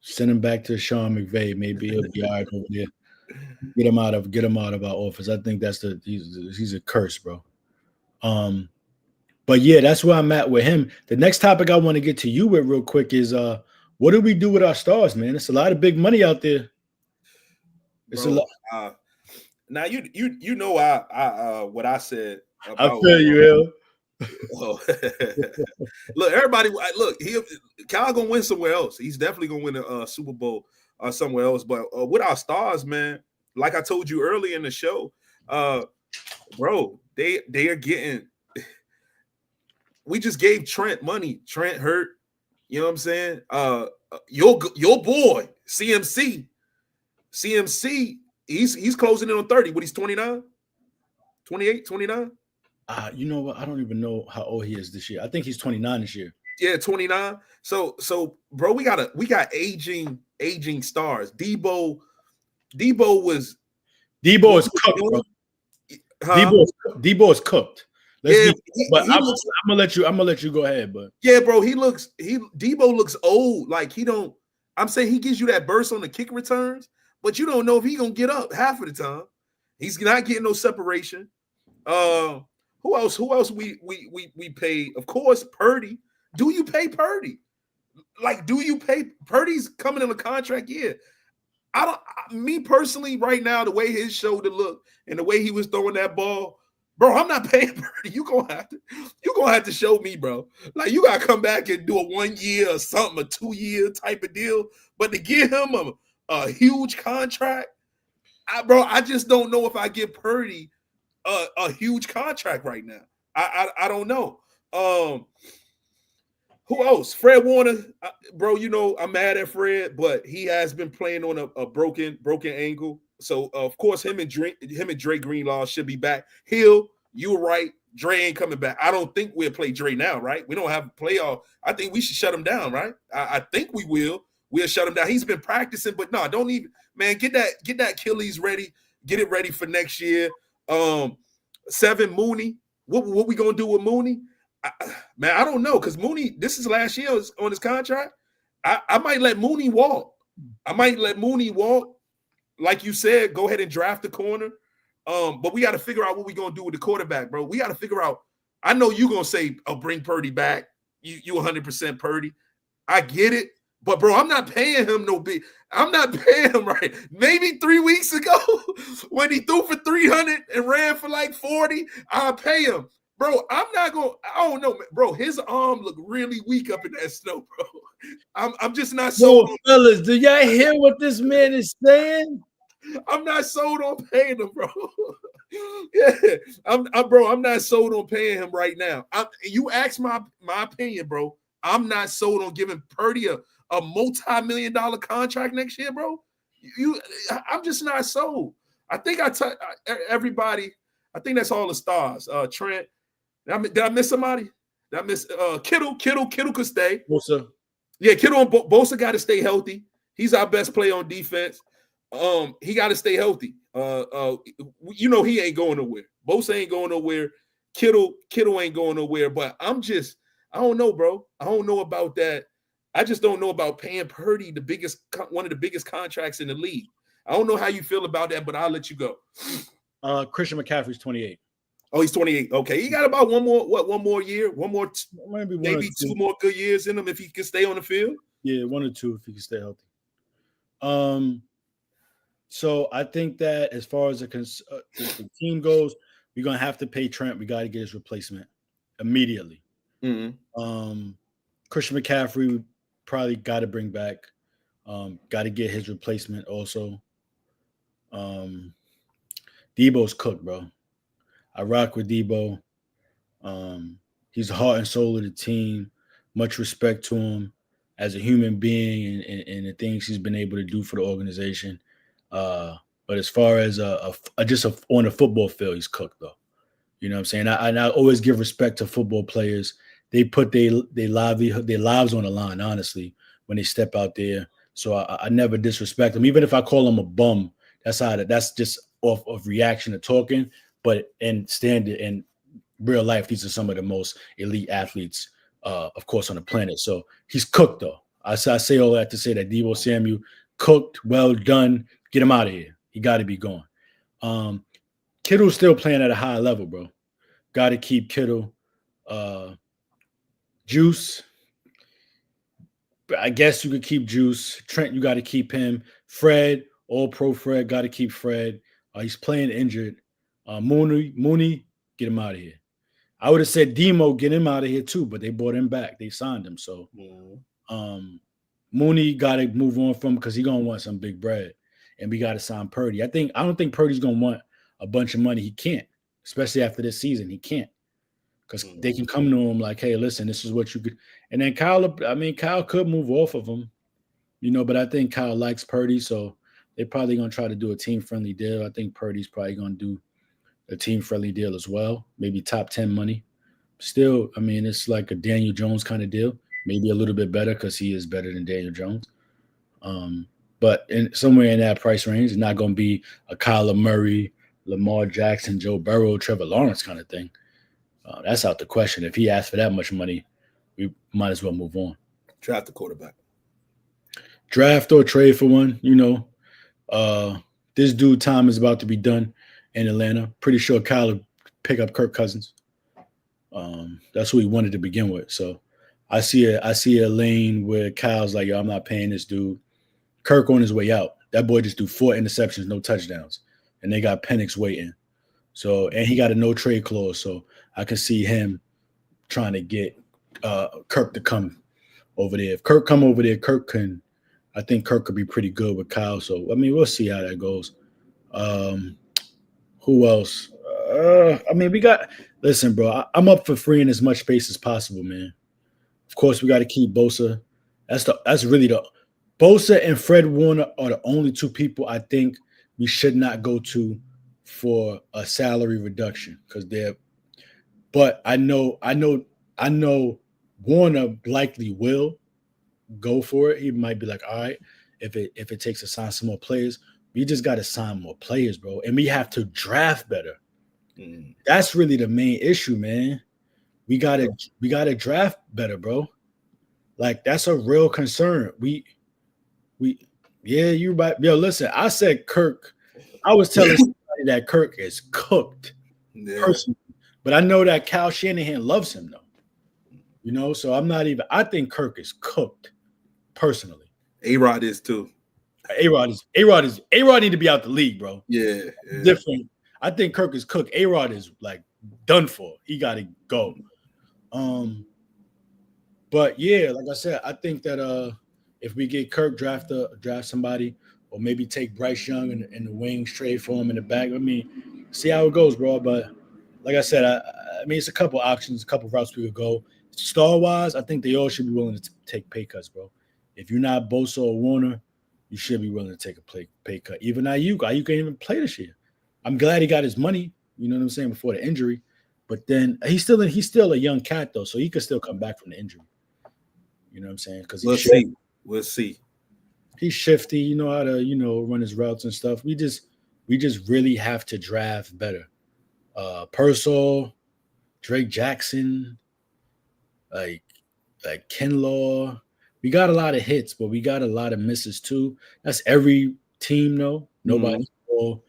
Speaker 1: Send him back to Sean McVay. Maybe he'll be all right over there. Get him out of our office. I think he's a curse, bro. But yeah, that's where I'm at with him. The next topic I want to get to you with real quick is what do we do with our stars, man? It's a lot of big money out there. It's
Speaker 2: Bro,
Speaker 1: a lot.
Speaker 2: Now you know I what I said about,
Speaker 1: I feel you, Hill.
Speaker 2: Oh. Look, everybody, Kyle gonna win somewhere else. He's definitely gonna win a Super Bowl somewhere else. But with our stars, man, like I told you early in the show, bro, they are getting. We just gave Trent money. Trent hurt. You know what I'm saying? Your boy CMC, he's closing in on 30. What, he's 29, 28, 29.
Speaker 1: You know what? I don't even know how old he is this year. I think he's 29 this year.
Speaker 2: Yeah, 29. So, bro, we got aging stars. Debo is
Speaker 1: cooked, bro. Debo is cooked. I'm gonna let you go ahead, but
Speaker 2: yeah, bro, Debo looks old. Like I'm saying he gives you that burst on the kick returns, but you don't know if he's gonna get up half of the time. He's not getting no separation. Who else we paid? Of course, Purdy. Do you pay Purdy? Like, do you pay Purdy's coming in a contract year? Me personally, right now, the way his shoulder looked and the way he was throwing that ball, bro, I'm not paying Purdy. You're gonna have to show me, bro. Like, you gotta come back and do a 1 year or something, a 2 year type of deal. But to give him a huge contract, I just don't know if I give Purdy a huge contract right now. I don't know. Who else? Fred Warner, bro. You know I'm mad at Fred, but he has been playing on a broken ankle. So of course him and Dre Greenlaw should be back. Hill, you were right. Dre ain't coming back. I don't think we'll play Dre now, right? We don't have a playoff. I think we should shut him down, right? I think we will. We'll shut him down. He's been practicing, but no, don't even, man. Get that Achilles ready. Get it ready for next year. 7 Mooney. What we gonna do with Mooney? Man, I don't know, because Mooney, this is last year on his contract. I might let Mooney walk. Like you said, go ahead and draft the corner. But we got to figure out what we're going to do with the quarterback, bro. We got to figure out. I know you're going to say, oh, bring Purdy back. You 100% Purdy. I get it. But, bro, I'm not paying him no big. I'm not paying him right. Maybe 3 weeks ago when he threw for 300 and ran for like 40, I'll pay him. Bro, I'm not going to – I don't know, bro. His arm looked really weak up in that snow, bro. I'm just not sold on –
Speaker 1: fellas, do y'all hear what this man is saying?
Speaker 2: I'm not sold on paying him, bro. Yeah, I'm not sold on paying him right now. You asked my opinion, bro. I'm not sold on giving Purdy a multi-million-dollar contract next year, bro. I'm just not sold. I think everybody. I think that's all the stars. Trent. Did I miss somebody? Did I miss Kittle? Kittle could stay.
Speaker 1: Bosa.
Speaker 2: Yeah, Kittle and Bosa got to stay healthy. He's our best player on defense. He got to stay healthy. You know he ain't going nowhere. Bosa ain't going nowhere. Kittle ain't going nowhere. But I don't know, bro. I don't know about that. I just don't know about paying Purdy one of the biggest contracts in the league. I don't know how you feel about that, but I'll let you go.
Speaker 1: Christian McCaffrey's 28.
Speaker 2: Oh, he's 28. Okay, he got about one more year, maybe 2 more good years in him if he can stay on the field.
Speaker 1: Yeah, 1 or 2 if he can stay healthy. So I think that as far as the team goes, we're gonna have to pay Trent. We got to get his replacement immediately.
Speaker 2: Mm-hmm.
Speaker 1: Christian McCaffrey probably got to bring back. Got to get his replacement also. Debo's cooked, bro. I rock with Debo. He's the heart and soul of the team. Much respect to him as a human being and the things he's been able to do for the organization. But as far as just on the football field, he's cooked though. You know what I'm saying? I always give respect to football players. They put their lives on the line, honestly, when they step out there. So I never disrespect them, even if I call them a bum. That's just off of reaction to talking. But in real life, these are some of the most elite athletes, of course, on the planet. So he's cooked though. I say all that to say that Deebo Samuel cooked, well done. Get him out of here. He got to be gone. Kittle's still playing at a high level, bro. Got to keep Kittle. Juice. I guess you could keep Juice. Trent, you got to keep him. Fred, all pro Fred, got to keep Fred. He's playing injured. Mooney, get him out of here. I would have said Demo, get him out of here too, but they brought him back. They signed him. So Mooney got to move on from because he's going to want some big bread. And we got to sign Purdy. I don't think Purdy's going to want a bunch of money. He can't, especially after this season. He can't. Because they can come to him like, hey, listen, this is what you could. And then Kyle could move off of him, but I think Kyle likes Purdy, so they're probably going to try to do a team-friendly deal. I think Purdy's probably going to do a team-friendly deal as well, maybe top 10 money. Still, it's like a Daniel Jones kind of deal, maybe a little bit better because he is better than Daniel Jones. But somewhere in that price range, it's not going to be a Kyler Murray, Lamar Jackson, Joe Burrow, Trevor Lawrence kind of thing. That's out the question. If he asks for that much money, we might as well move on.
Speaker 2: Draft the quarterback.
Speaker 1: Draft or trade for one, This dude time is about to be done in Atlanta. Pretty sure Kyle will pick up Kirk Cousins. That's who he wanted to begin with. So I see a lane where Kyle's like, yo, I'm not paying this dude. Kirk on his way out. That boy just threw 4 interceptions, no touchdowns. And they got Penix waiting. So, and he got a no trade clause. So I can see him trying to get Kirk to come over there. If Kirk come over there, I think Kirk could be pretty good with Kyle. So, we'll see how that goes. Who else? Listen, bro, I'm up for freeing as much space as possible, man. Of course, we got to keep Bosa. That's really the Bosa and Fred Warner are the only two people I think we should not go to for a salary reduction because they're. But I know Warner likely will go for it. He might be like, all right, if it takes to sign some more players, we just got to sign more players, bro, and we have to draft better.
Speaker 2: Mm.
Speaker 1: That's really the main issue, man. We gotta draft better, bro. Like that's a real concern. We yeah, you right. Yo, listen, I said Kirk. I was telling somebody that Kirk is cooked
Speaker 2: Yeah.
Speaker 1: personally, but I know that Kyle Shanahan loves him though. So I'm not even. I think Kirk is cooked personally.
Speaker 2: A-Rod is too.
Speaker 1: A-Rod need to be out the league, bro.
Speaker 2: Yeah.
Speaker 1: Different. I think Kirk is cooked. A-Rod is like done for. He got to go. But yeah, like I said, I think that if we get Kirk draft somebody, or maybe take Bryce Young in the wings, trade for him in the back. I mean, see how it goes, bro. But like I said, I mean, it's a couple options, a couple routes we could go. Star wise, I think they all should be willing to take pay cuts, bro. If you're not Bosa or Warner, you should be willing to take a pay cut. Even Ayuk can't even play this year. I'm glad he got his money. You know what I'm saying, before the injury. But then he's still a young cat though, so he could still come back from the injury. You know what I'm saying? Because
Speaker 2: we'll see.
Speaker 1: He's shifty. You know how to run his routes and stuff. We just really have to draft better. Purcell, Drake Jackson, like Kinlaw. We got a lot of hits, but we got a lot of misses too. That's every team, though. Nobody's ball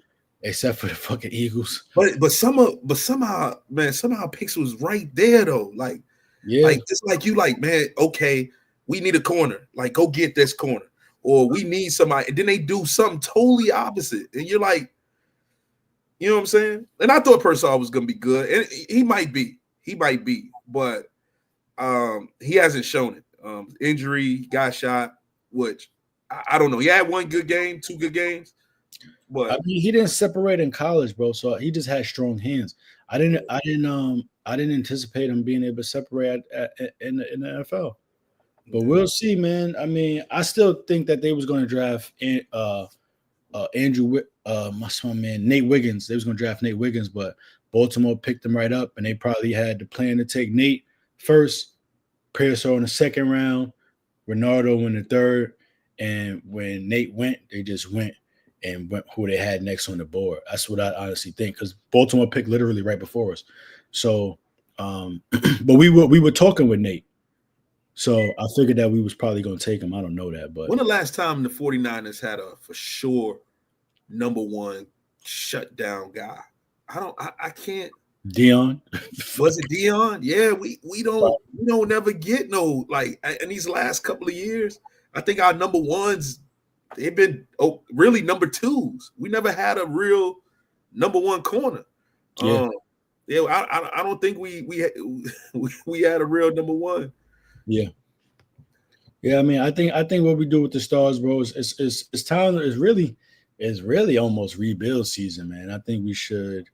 Speaker 1: except for the fucking Eagles.
Speaker 2: But somehow, man, Pix was right there though. Like it's like you like, man, okay, we need a corner. Like, go get this corner. Or we need somebody. And then they do something totally opposite. And you're like, you know what I'm saying? And I thought Purcell was gonna be good. And he might be. But he hasn't shown it. Injury, got shot, which I don't know. He had one good game, 2 good games. But
Speaker 1: I mean, he didn't separate in college, bro. So he just had strong hands. I didn't anticipate him being able to separate in the NFL. But we'll see, man. I mean, I still think that they was going to draft my man Nate Wiggins. They was going to draft Nate Wiggins, but Baltimore picked him right up, and they probably had the plan to take Nate first, Pearson in the second round, Renardo in the third, and when Nate went, they just went and went who they had next on the board. That's what I honestly think, because Baltimore picked literally right before us. So, but we were talking with Nate. So I figured that we was probably going to take him. I don't know that, but
Speaker 2: when the last time the 49ers had a for sure number one shutdown guy? I can't.
Speaker 1: Dion.
Speaker 2: Was it Dion? Yeah, we don't never get no, like, in these last couple of years. I think our number ones, they've been really number twos. We never had a real number one corner.
Speaker 1: Yeah.
Speaker 2: I don't think we had a real number one.
Speaker 1: Yeah. Yeah, I mean, I think what we do with the Stars, bro, is time is really almost rebuild season, man. I think we should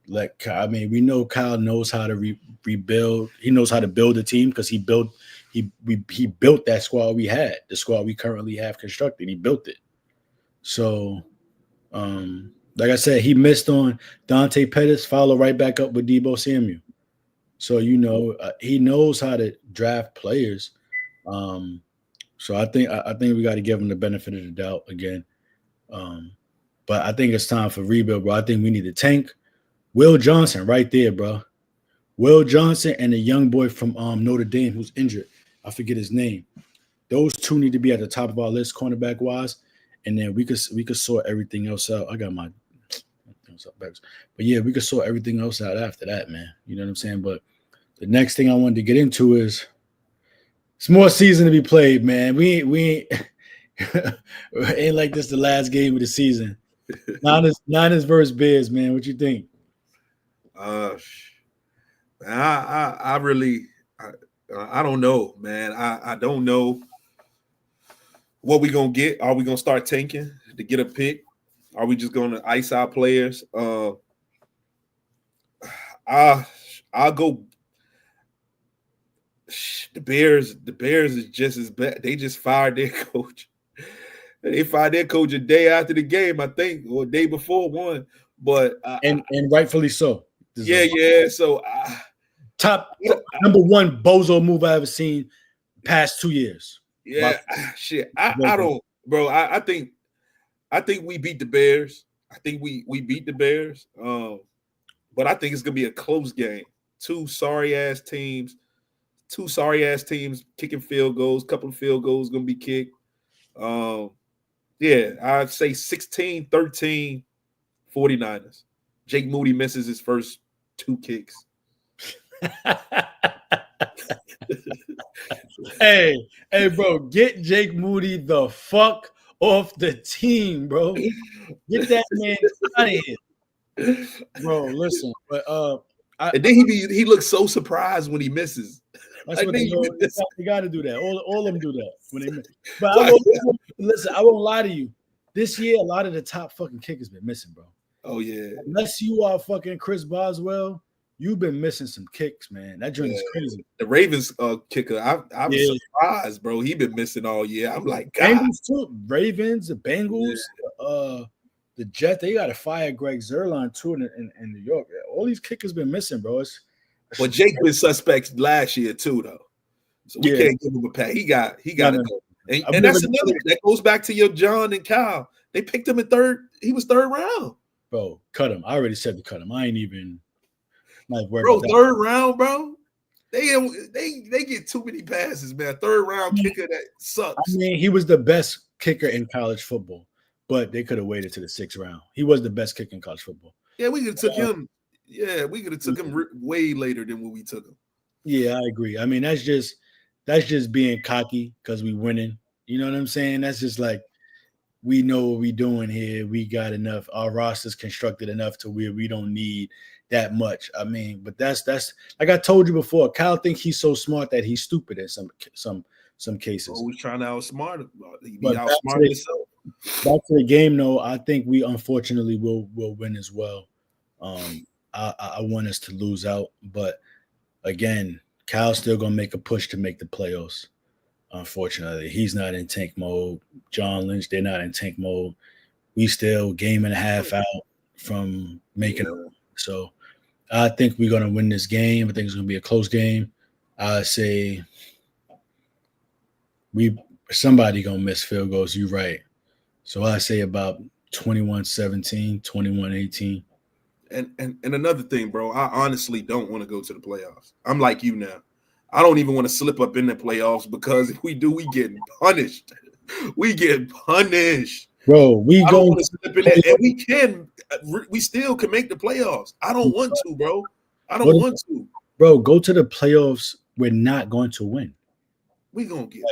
Speaker 1: we know Kyle knows how to rebuild. He knows how to build a team because he built that squad we had, the squad we currently have constructed. He built it. So, like I said, he missed on Dante Pettis, follow right back up with Deebo Samuel. So he knows how to draft players. So I think we got to give him the benefit of the doubt again. But I think it's time for rebuild, bro. I think we need to tank. Will Johnson right there, bro. Will Johnson and the young boy from Notre Dame who's injured. I forget his name. Those two need to be at the top of our list, cornerback wise, and then we could sort everything else out. I got my things up back, but yeah, we could sort everything else out after that, man. You know what I'm saying? But the next thing I wanted to get into is it's more season to be played, man. We ain't like this the last game of the season. Niners versus Bears, man. What you think?
Speaker 2: I really I don't know, man. I don't know what we gonna get. Are we gonna start tanking to get a pick? Are we just gonna ice our players? I'll go. The Bears is just as bad. They just fired their coach. They fired their coach a day after the game, I think, or a day before one. But
Speaker 1: and rightfully so.
Speaker 2: Yeah. So
Speaker 1: top number one bozo move I ever seen past 2 years.
Speaker 2: Yeah, shit. I don't, bro. I think we beat the Bears. I think we beat the Bears. But I think it's gonna be a close game. Two sorry ass teams kicking field goals. Couple of field goals gonna be kicked. Yeah, I'd say 16-13 49ers. Jake Moody misses his first 2 kicks.
Speaker 1: Hey, bro, get Jake Moody the fuck off the team, bro. Get that man out of here, bro. Listen, but
Speaker 2: and then he looks so surprised when he misses.
Speaker 1: That's what they got to do that. All of them do that when they miss. But listen, I won't lie to you. This year, a lot of the top fucking kickers been missing, bro.
Speaker 2: Oh yeah.
Speaker 1: Unless you are fucking Chris Boswell, you've been missing some kicks, man. That joint is crazy.
Speaker 2: The Ravens kicker, I was surprised, bro. He been missing all year. I'm like, God.
Speaker 1: Bengals too. Ravens, the Bengals, the Jets. They got to fire Greg Zerline too in New York. All these kickers been missing, bro.
Speaker 2: But Jake been suspect last year too, though. So we can't give him a pat. He got to go. And that's another that goes back to your John and Kyle. They picked him in third. He was third round.
Speaker 1: Bro, cut him. I already said to cut him. I ain't even like worried
Speaker 2: bro.
Speaker 1: About
Speaker 2: third round, bro. They get too many passes, man. Third round kicker that sucks.
Speaker 1: I mean, he was the best kicker in college football, but they could have waited to the 6th round. He was the best kicker in college football.
Speaker 2: Yeah, we could have took him. Yeah, we could have took him way later than when we took him.
Speaker 1: Yeah, I agree. I mean, that's just being cocky because we winning. You know what I'm saying? That's just like we know what we doing here. We got enough. Our roster's constructed enough to where we don't need that much. I mean, but that's like I told you before. Kyle thinks he's so smart that he's stupid in some cases.
Speaker 2: Always trying to outsmart him. He
Speaker 1: be
Speaker 2: outsmart himself.
Speaker 1: Back to the game, though. I think we unfortunately will win as well. I want us to lose out, but again, Kyle's still gonna make a push to make the playoffs. Unfortunately, he's not in tank mode. John Lynch, they're not in tank mode. We still game and a half out from making it. So I think we're gonna win this game. I think it's gonna be a close game. I say somebody gonna miss field goals. You're right. So I say about 21-17, 21-18.
Speaker 2: And another thing, bro, I honestly don't want to go to the playoffs. I'm like you now. I don't even want to slip up in the playoffs because if we do, we get punished. We get punished.
Speaker 1: Bro, we go to
Speaker 2: slip in there, and we still can make the playoffs. I don't want to, bro. I don't want to.
Speaker 1: Bro, go to the playoffs. We're not going to win.
Speaker 2: We gonna get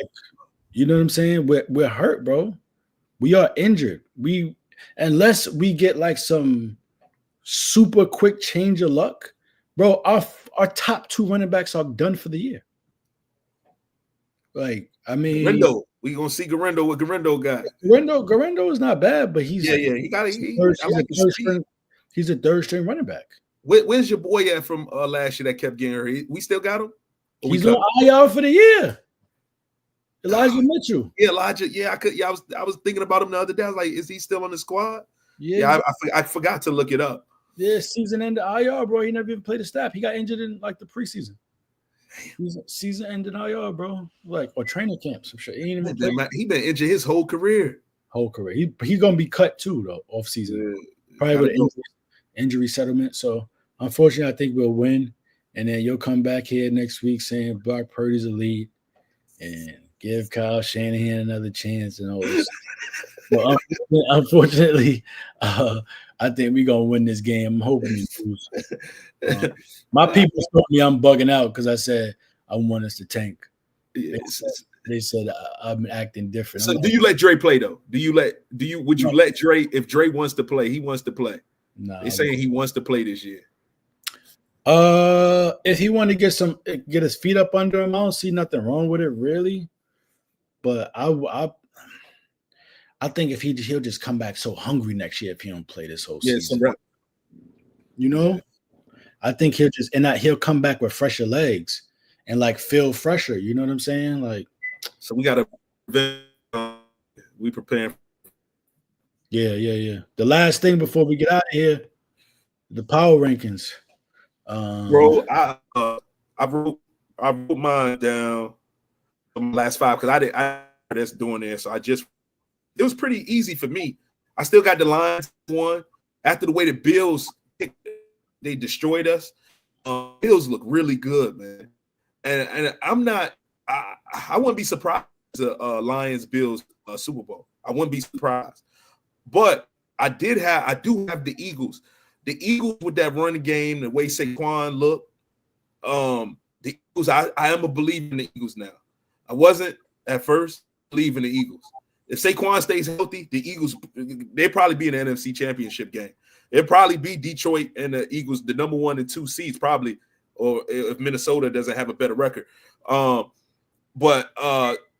Speaker 1: you know what I'm saying? We're hurt, bro. We are injured. Unless we get like some super quick change of luck, bro. Our top 2 running backs are done for the year. Like, I mean,
Speaker 2: Garendo. We gonna see Garendo. What Garendo got?
Speaker 1: Garendo is not bad, but he's
Speaker 2: he got
Speaker 1: he's a third string running back.
Speaker 2: Where's your boy at from last year that kept getting hurt? We still got him.
Speaker 1: He's on IR for the year. Elijah Mitchell.
Speaker 2: Yeah, Elijah. Yeah, I was thinking about him the other day. I was like, is he still on the squad?
Speaker 1: Yeah,
Speaker 2: I forgot to look it up.
Speaker 1: Yeah, season end IR, bro. He never even played a snap. He got injured in like the preseason. Season ended IR, bro. Like or training camp, some shit. He ain't even played.
Speaker 2: He been injured his whole career.
Speaker 1: He gonna be cut too though off season. Probably with injury settlement. So unfortunately, I think we'll win. And then you'll come back here next week saying Brock Purdy's a lead and give Kyle Shanahan another chance and all this. Well, unfortunately, I think we're gonna win this game. I'm hoping we lose. My people told me I'm bugging out because I said I want us to tank. They said I'm acting different.
Speaker 2: So do you let Dre play though? Would you let Dre if Dre wants to play? He wants to play.
Speaker 1: No,
Speaker 2: they're saying he wants to play this year.
Speaker 1: If he wanted to get his feet up under him, I don't see nothing wrong with it really. But I think if he'll just come back so hungry next year if he don't play this whole season. You know, I think he'll come back with fresher legs, and like feel fresher. You know what I'm saying? Like,
Speaker 2: so we got to we preparing.
Speaker 1: yeah. The last thing before we get out of here, the power rankings.
Speaker 2: Bro, I wrote mine down from the last five because I that's doing there. So it was pretty easy for me. I still got the Lions one after the way the Bills they destroyed us. Bills look really good, man, and I'm not. I wouldn't be surprised Lions Bills Super Bowl. I wouldn't be surprised, but I do have the Eagles. The Eagles with that running game, the way Saquon looked. The Eagles, I am a believer in the Eagles now. I wasn't at first believing the Eagles. If Saquon stays healthy, the Eagles, they'll probably be in the NFC Championship game. It'll probably be Detroit and the Eagles, the number 1 and 2 seeds, probably, or if Minnesota doesn't have a better record. But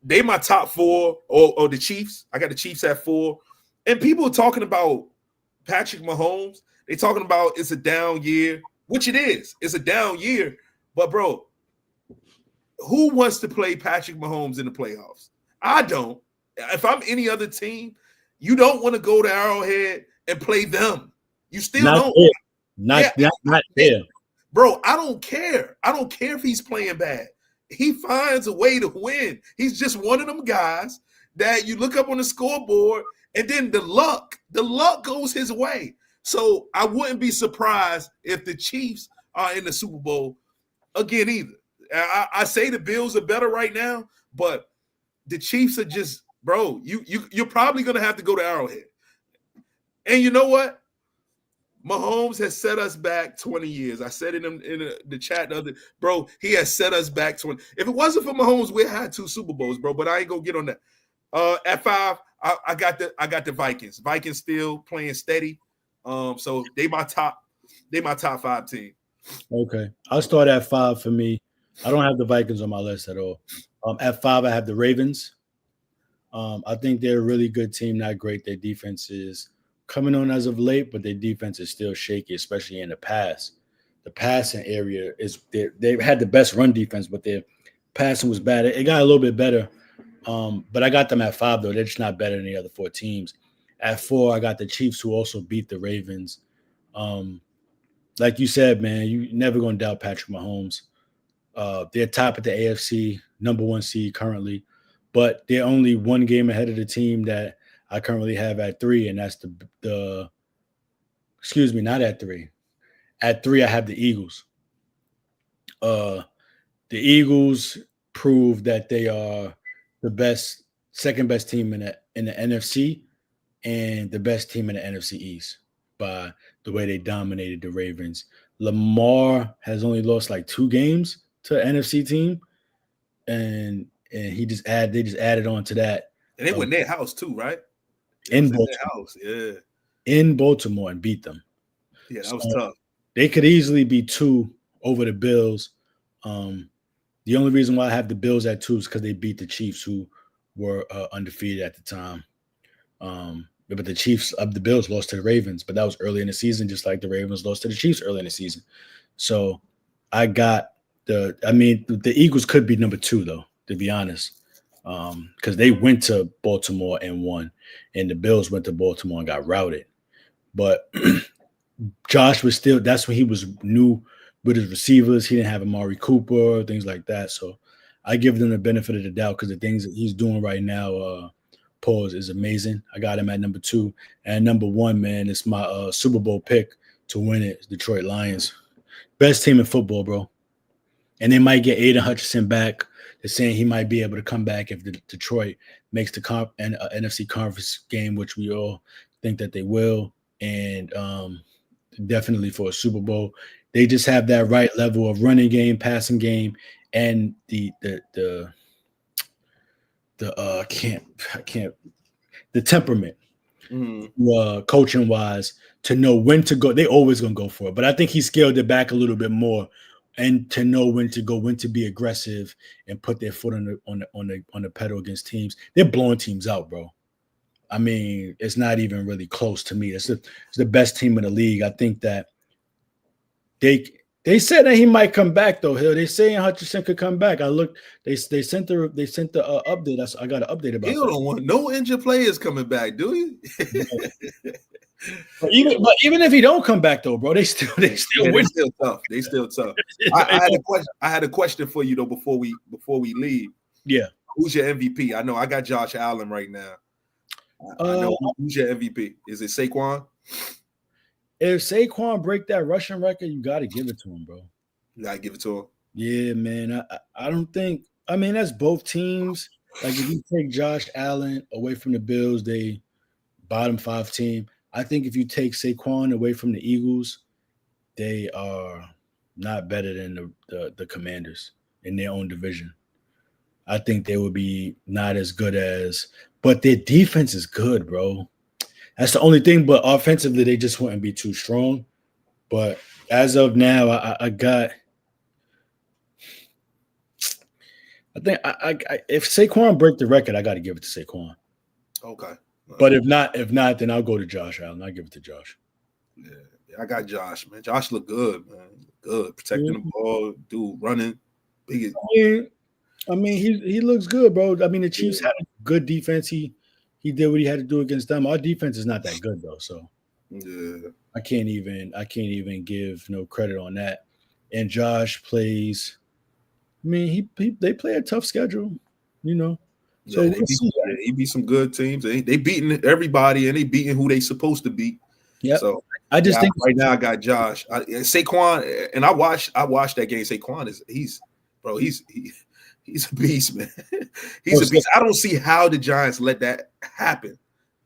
Speaker 2: they my top 4, or the Chiefs. I got the Chiefs at 4. And people are talking about Patrick Mahomes. They're talking about it's a down year, which it is. It's a down year. But, bro, who wants to play Patrick Mahomes in the playoffs? I don't. If I'm any other team, you don't want to go to Arrowhead and play them. You still don't.
Speaker 1: Not there.
Speaker 2: Bro, I don't care. I don't care if he's playing bad. He finds a way to win. He's just one of them guys that you look up on the scoreboard and then the luck goes his way. So I wouldn't be surprised if the Chiefs are in the Super Bowl again either. I say the Bills are better right now, but the Chiefs are just, bro, you're probably going to have to go to Arrowhead. And you know what? Mahomes has set us back 20 years. I said it in the chat the other, bro, he has set us back 20. If it wasn't for Mahomes, we had 2 Super Bowls, bro, but I ain't going to get on that. At 5, I got the Vikings. Vikings still playing steady. So they my top 5 team.
Speaker 1: Okay. I'll start at 5 for me. I don't have the Vikings on my list at all. At 5, I have the Ravens. I think they're a really good team, not great. Their defense is coming on as of late, but their defense is still shaky, especially in the pass. The passing area is they had the best run defense, but their passing was bad. It got a little bit better. But I got them at 5, though. They're just not better than the other 4 teams. At 4, I got the Chiefs, who also beat the Ravens. Like you said, man, you never going to doubt Patrick Mahomes. They're top of the AFC, number 1 seed currently, but they're only 1 game ahead of the team that I currently have at 3, and that's not at 3. At 3, I have the Eagles. The Eagles prove that they are the second best team in the NFC, and the best team in the NFC East by the way they dominated the Ravens. Lamar has only lost like 2 games to an NFC team, and they just added on to that.
Speaker 2: And they went in their house too, right?
Speaker 1: In Baltimore.
Speaker 2: Their house, yeah.
Speaker 1: In Baltimore, and beat them.
Speaker 2: Yeah, that was tough.
Speaker 1: They could easily be 2 over the Bills. The only reason why I have the Bills at 2 is because they beat the Chiefs, who were undefeated at the time. But the Bills lost to the Ravens, but that was early in the season, just like the Ravens lost to the Chiefs early in the season. So I got the Eagles could be number 2, though, to be honest, because they went to Baltimore and won, and the Bills went to Baltimore and got routed. But Josh was still, that's when he was new with his receivers. He didn't have Amari Cooper, things like that. So I give them the benefit of the doubt because the things that he's doing right now, is amazing. I got him at number 2. And number 1, man, it's my Super Bowl pick to win it. Detroit Lions. Best team in football, bro. And they might get Aiden Hutchinson back. They're saying he might be able to come back if Detroit makes the NFC conference game, which we all think that they will. And definitely for a Super Bowl. They just have that right level of running game, passing game, and the temperament, coaching wise, to know when to go. They always gonna go for it, but I think he scaled it back a little bit more, and to know when to go, when to be aggressive, and put their foot on the pedal against teams. They're blowing teams out, bro. I mean, it's not even really close to me. It's the best team in the league. I think that They said that he might come back though. Hill. They saying Hutchinson could come back. I looked. They sent the update. I got an update about.
Speaker 2: Hill don't want no injured players coming back, do you?
Speaker 1: But even if he don't come back though, bro, they still win.
Speaker 2: They still tough. They still tough. I had a question for you though before we leave.
Speaker 1: Yeah.
Speaker 2: Who's your MVP? I know I got Josh Allen right now. I know who's your MVP. Is it Saquon?
Speaker 1: If Saquon break that rushing record, you got to give it to him, bro.
Speaker 2: You got to give it to him.
Speaker 1: Yeah, man. I don't think. I mean, that's both teams. Like if you take Josh Allen away from the Bills, they bottom 5 team. I think if you take Saquon away from the Eagles, they are not better than the Commanders in their own division. I think they would be not as good as, but their defense is good, bro. That's the only thing. But offensively, they just wouldn't be too strong. But as of now, I think if Saquon break the record, I got to give it to Saquon.
Speaker 2: Okay.
Speaker 1: But if not, then I'll go to Josh Allen. I'll give it to Josh.
Speaker 2: Yeah, I got Josh, man. Josh look good, man. Good. Protecting the ball, dude, running.
Speaker 1: I mean, he looks good, bro. I mean, the Chiefs had a good defense. He did what he had to do against them. Our defense is not that good though, so
Speaker 2: yeah,
Speaker 1: I can't even give no credit on that. And Josh plays. I mean, they play a tough schedule, you know. So
Speaker 2: he beat some good teams. They beating everybody, and they beating who they supposed to beat. Yeah. So
Speaker 1: I just think
Speaker 2: right now I got Josh, Saquon, and I watched that game. Saquon he's a beast, man. He's a beast. I don't see how the Giants let that happen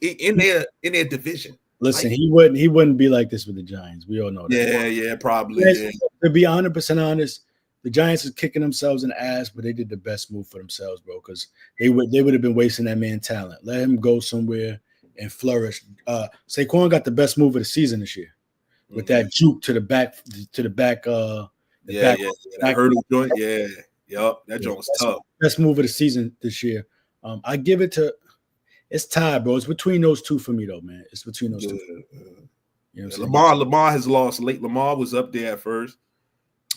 Speaker 2: in their division.
Speaker 1: Listen, he wouldn't be like this with the Giants. We all know that.
Speaker 2: Yeah, probably. Yeah.
Speaker 1: To be 100% honest, the Giants are kicking themselves in the ass, but they did the best move for themselves, bro, because they would have been wasting that man's talent. Let him go somewhere and flourish. Saquon got the best move of the season this year with that juke to the back.
Speaker 2: That hurdle joint. Yeah. Yup, that joint was tough.
Speaker 1: Best move of the season this year. I give it to. It's tied, bro. It's between those two for me, though, man. It's between those two.
Speaker 2: You know Lamar has lost late. Lamar was up there at first,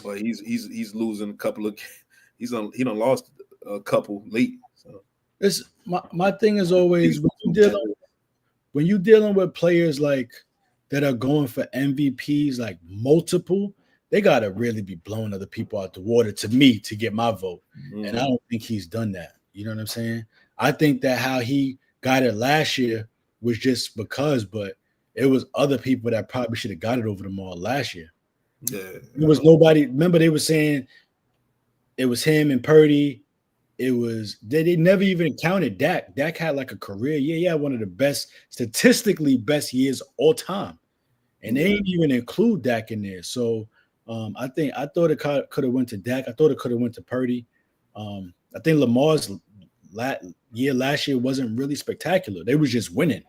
Speaker 2: but he's losing a couple of. He done lost a couple late. So.
Speaker 1: It's my thing is always when you dealing with players like that are going for MVPs, like multiple. They got to really be blowing other people out the water to me to get my vote. Mm-hmm. And I don't think he's done that. You know what I'm saying? I think that how he got it last year was just because, but it was other people that probably should have got it over them all last year. Yeah. It was nobody. Remember, they were saying it was him and Purdy. It was they never even counted Dak. Dak had like a career. Yeah, one of the best, statistically best years all time. And they didn't even include Dak in there. So I thought it could have went to Dak. I thought it could have went to Purdy. I think Lamar's last year wasn't really spectacular. They was just winning.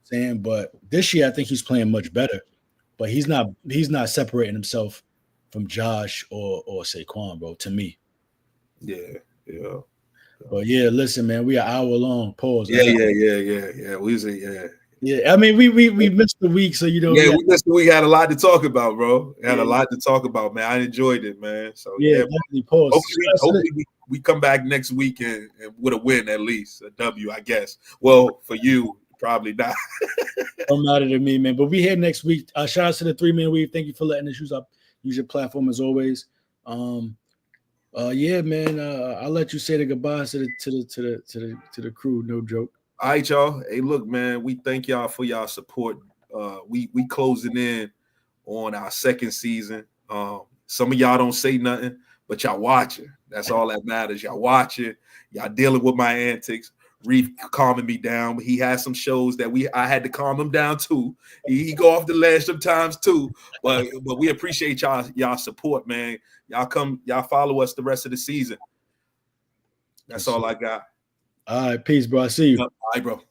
Speaker 1: Saying, but this year I think he's playing much better. But he's not separating himself from Josh or Saquon, bro. To me. Yeah. But yeah, listen, man, we are hour long. Pause.
Speaker 2: Yeah. We was
Speaker 1: Yeah, I mean, we missed the week, so you know.
Speaker 2: Yeah, we missed the week. Had a lot to talk about, bro. Had a lot to talk about, man. I enjoyed it, man. So
Speaker 1: definitely. Pause.
Speaker 2: Hopefully we come back next week and with a win at least, a W, I guess. Well, for you, probably not.
Speaker 1: Don't matter to me, man. But we here next week. Shout out to the 3-Man Weave. Thank you for letting us use your platform as always. Yeah, man. I'll let you say the goodbyes to the crew. No joke.
Speaker 2: All right, y'all. Hey, look, man, we thank y'all for y'all support. We closing in on our second season. Some of y'all don't say nothing, but y'all watching. That's all that matters. Y'all watching. Y'all dealing with my antics. Reef calming me down. He has some shows that I had to calm him down too. He go off the ledge sometimes too. But we appreciate y'all support, man. Y'all follow us the rest of the season. That's all I got.
Speaker 1: All right, peace, bro. I see you.
Speaker 2: All right, bro.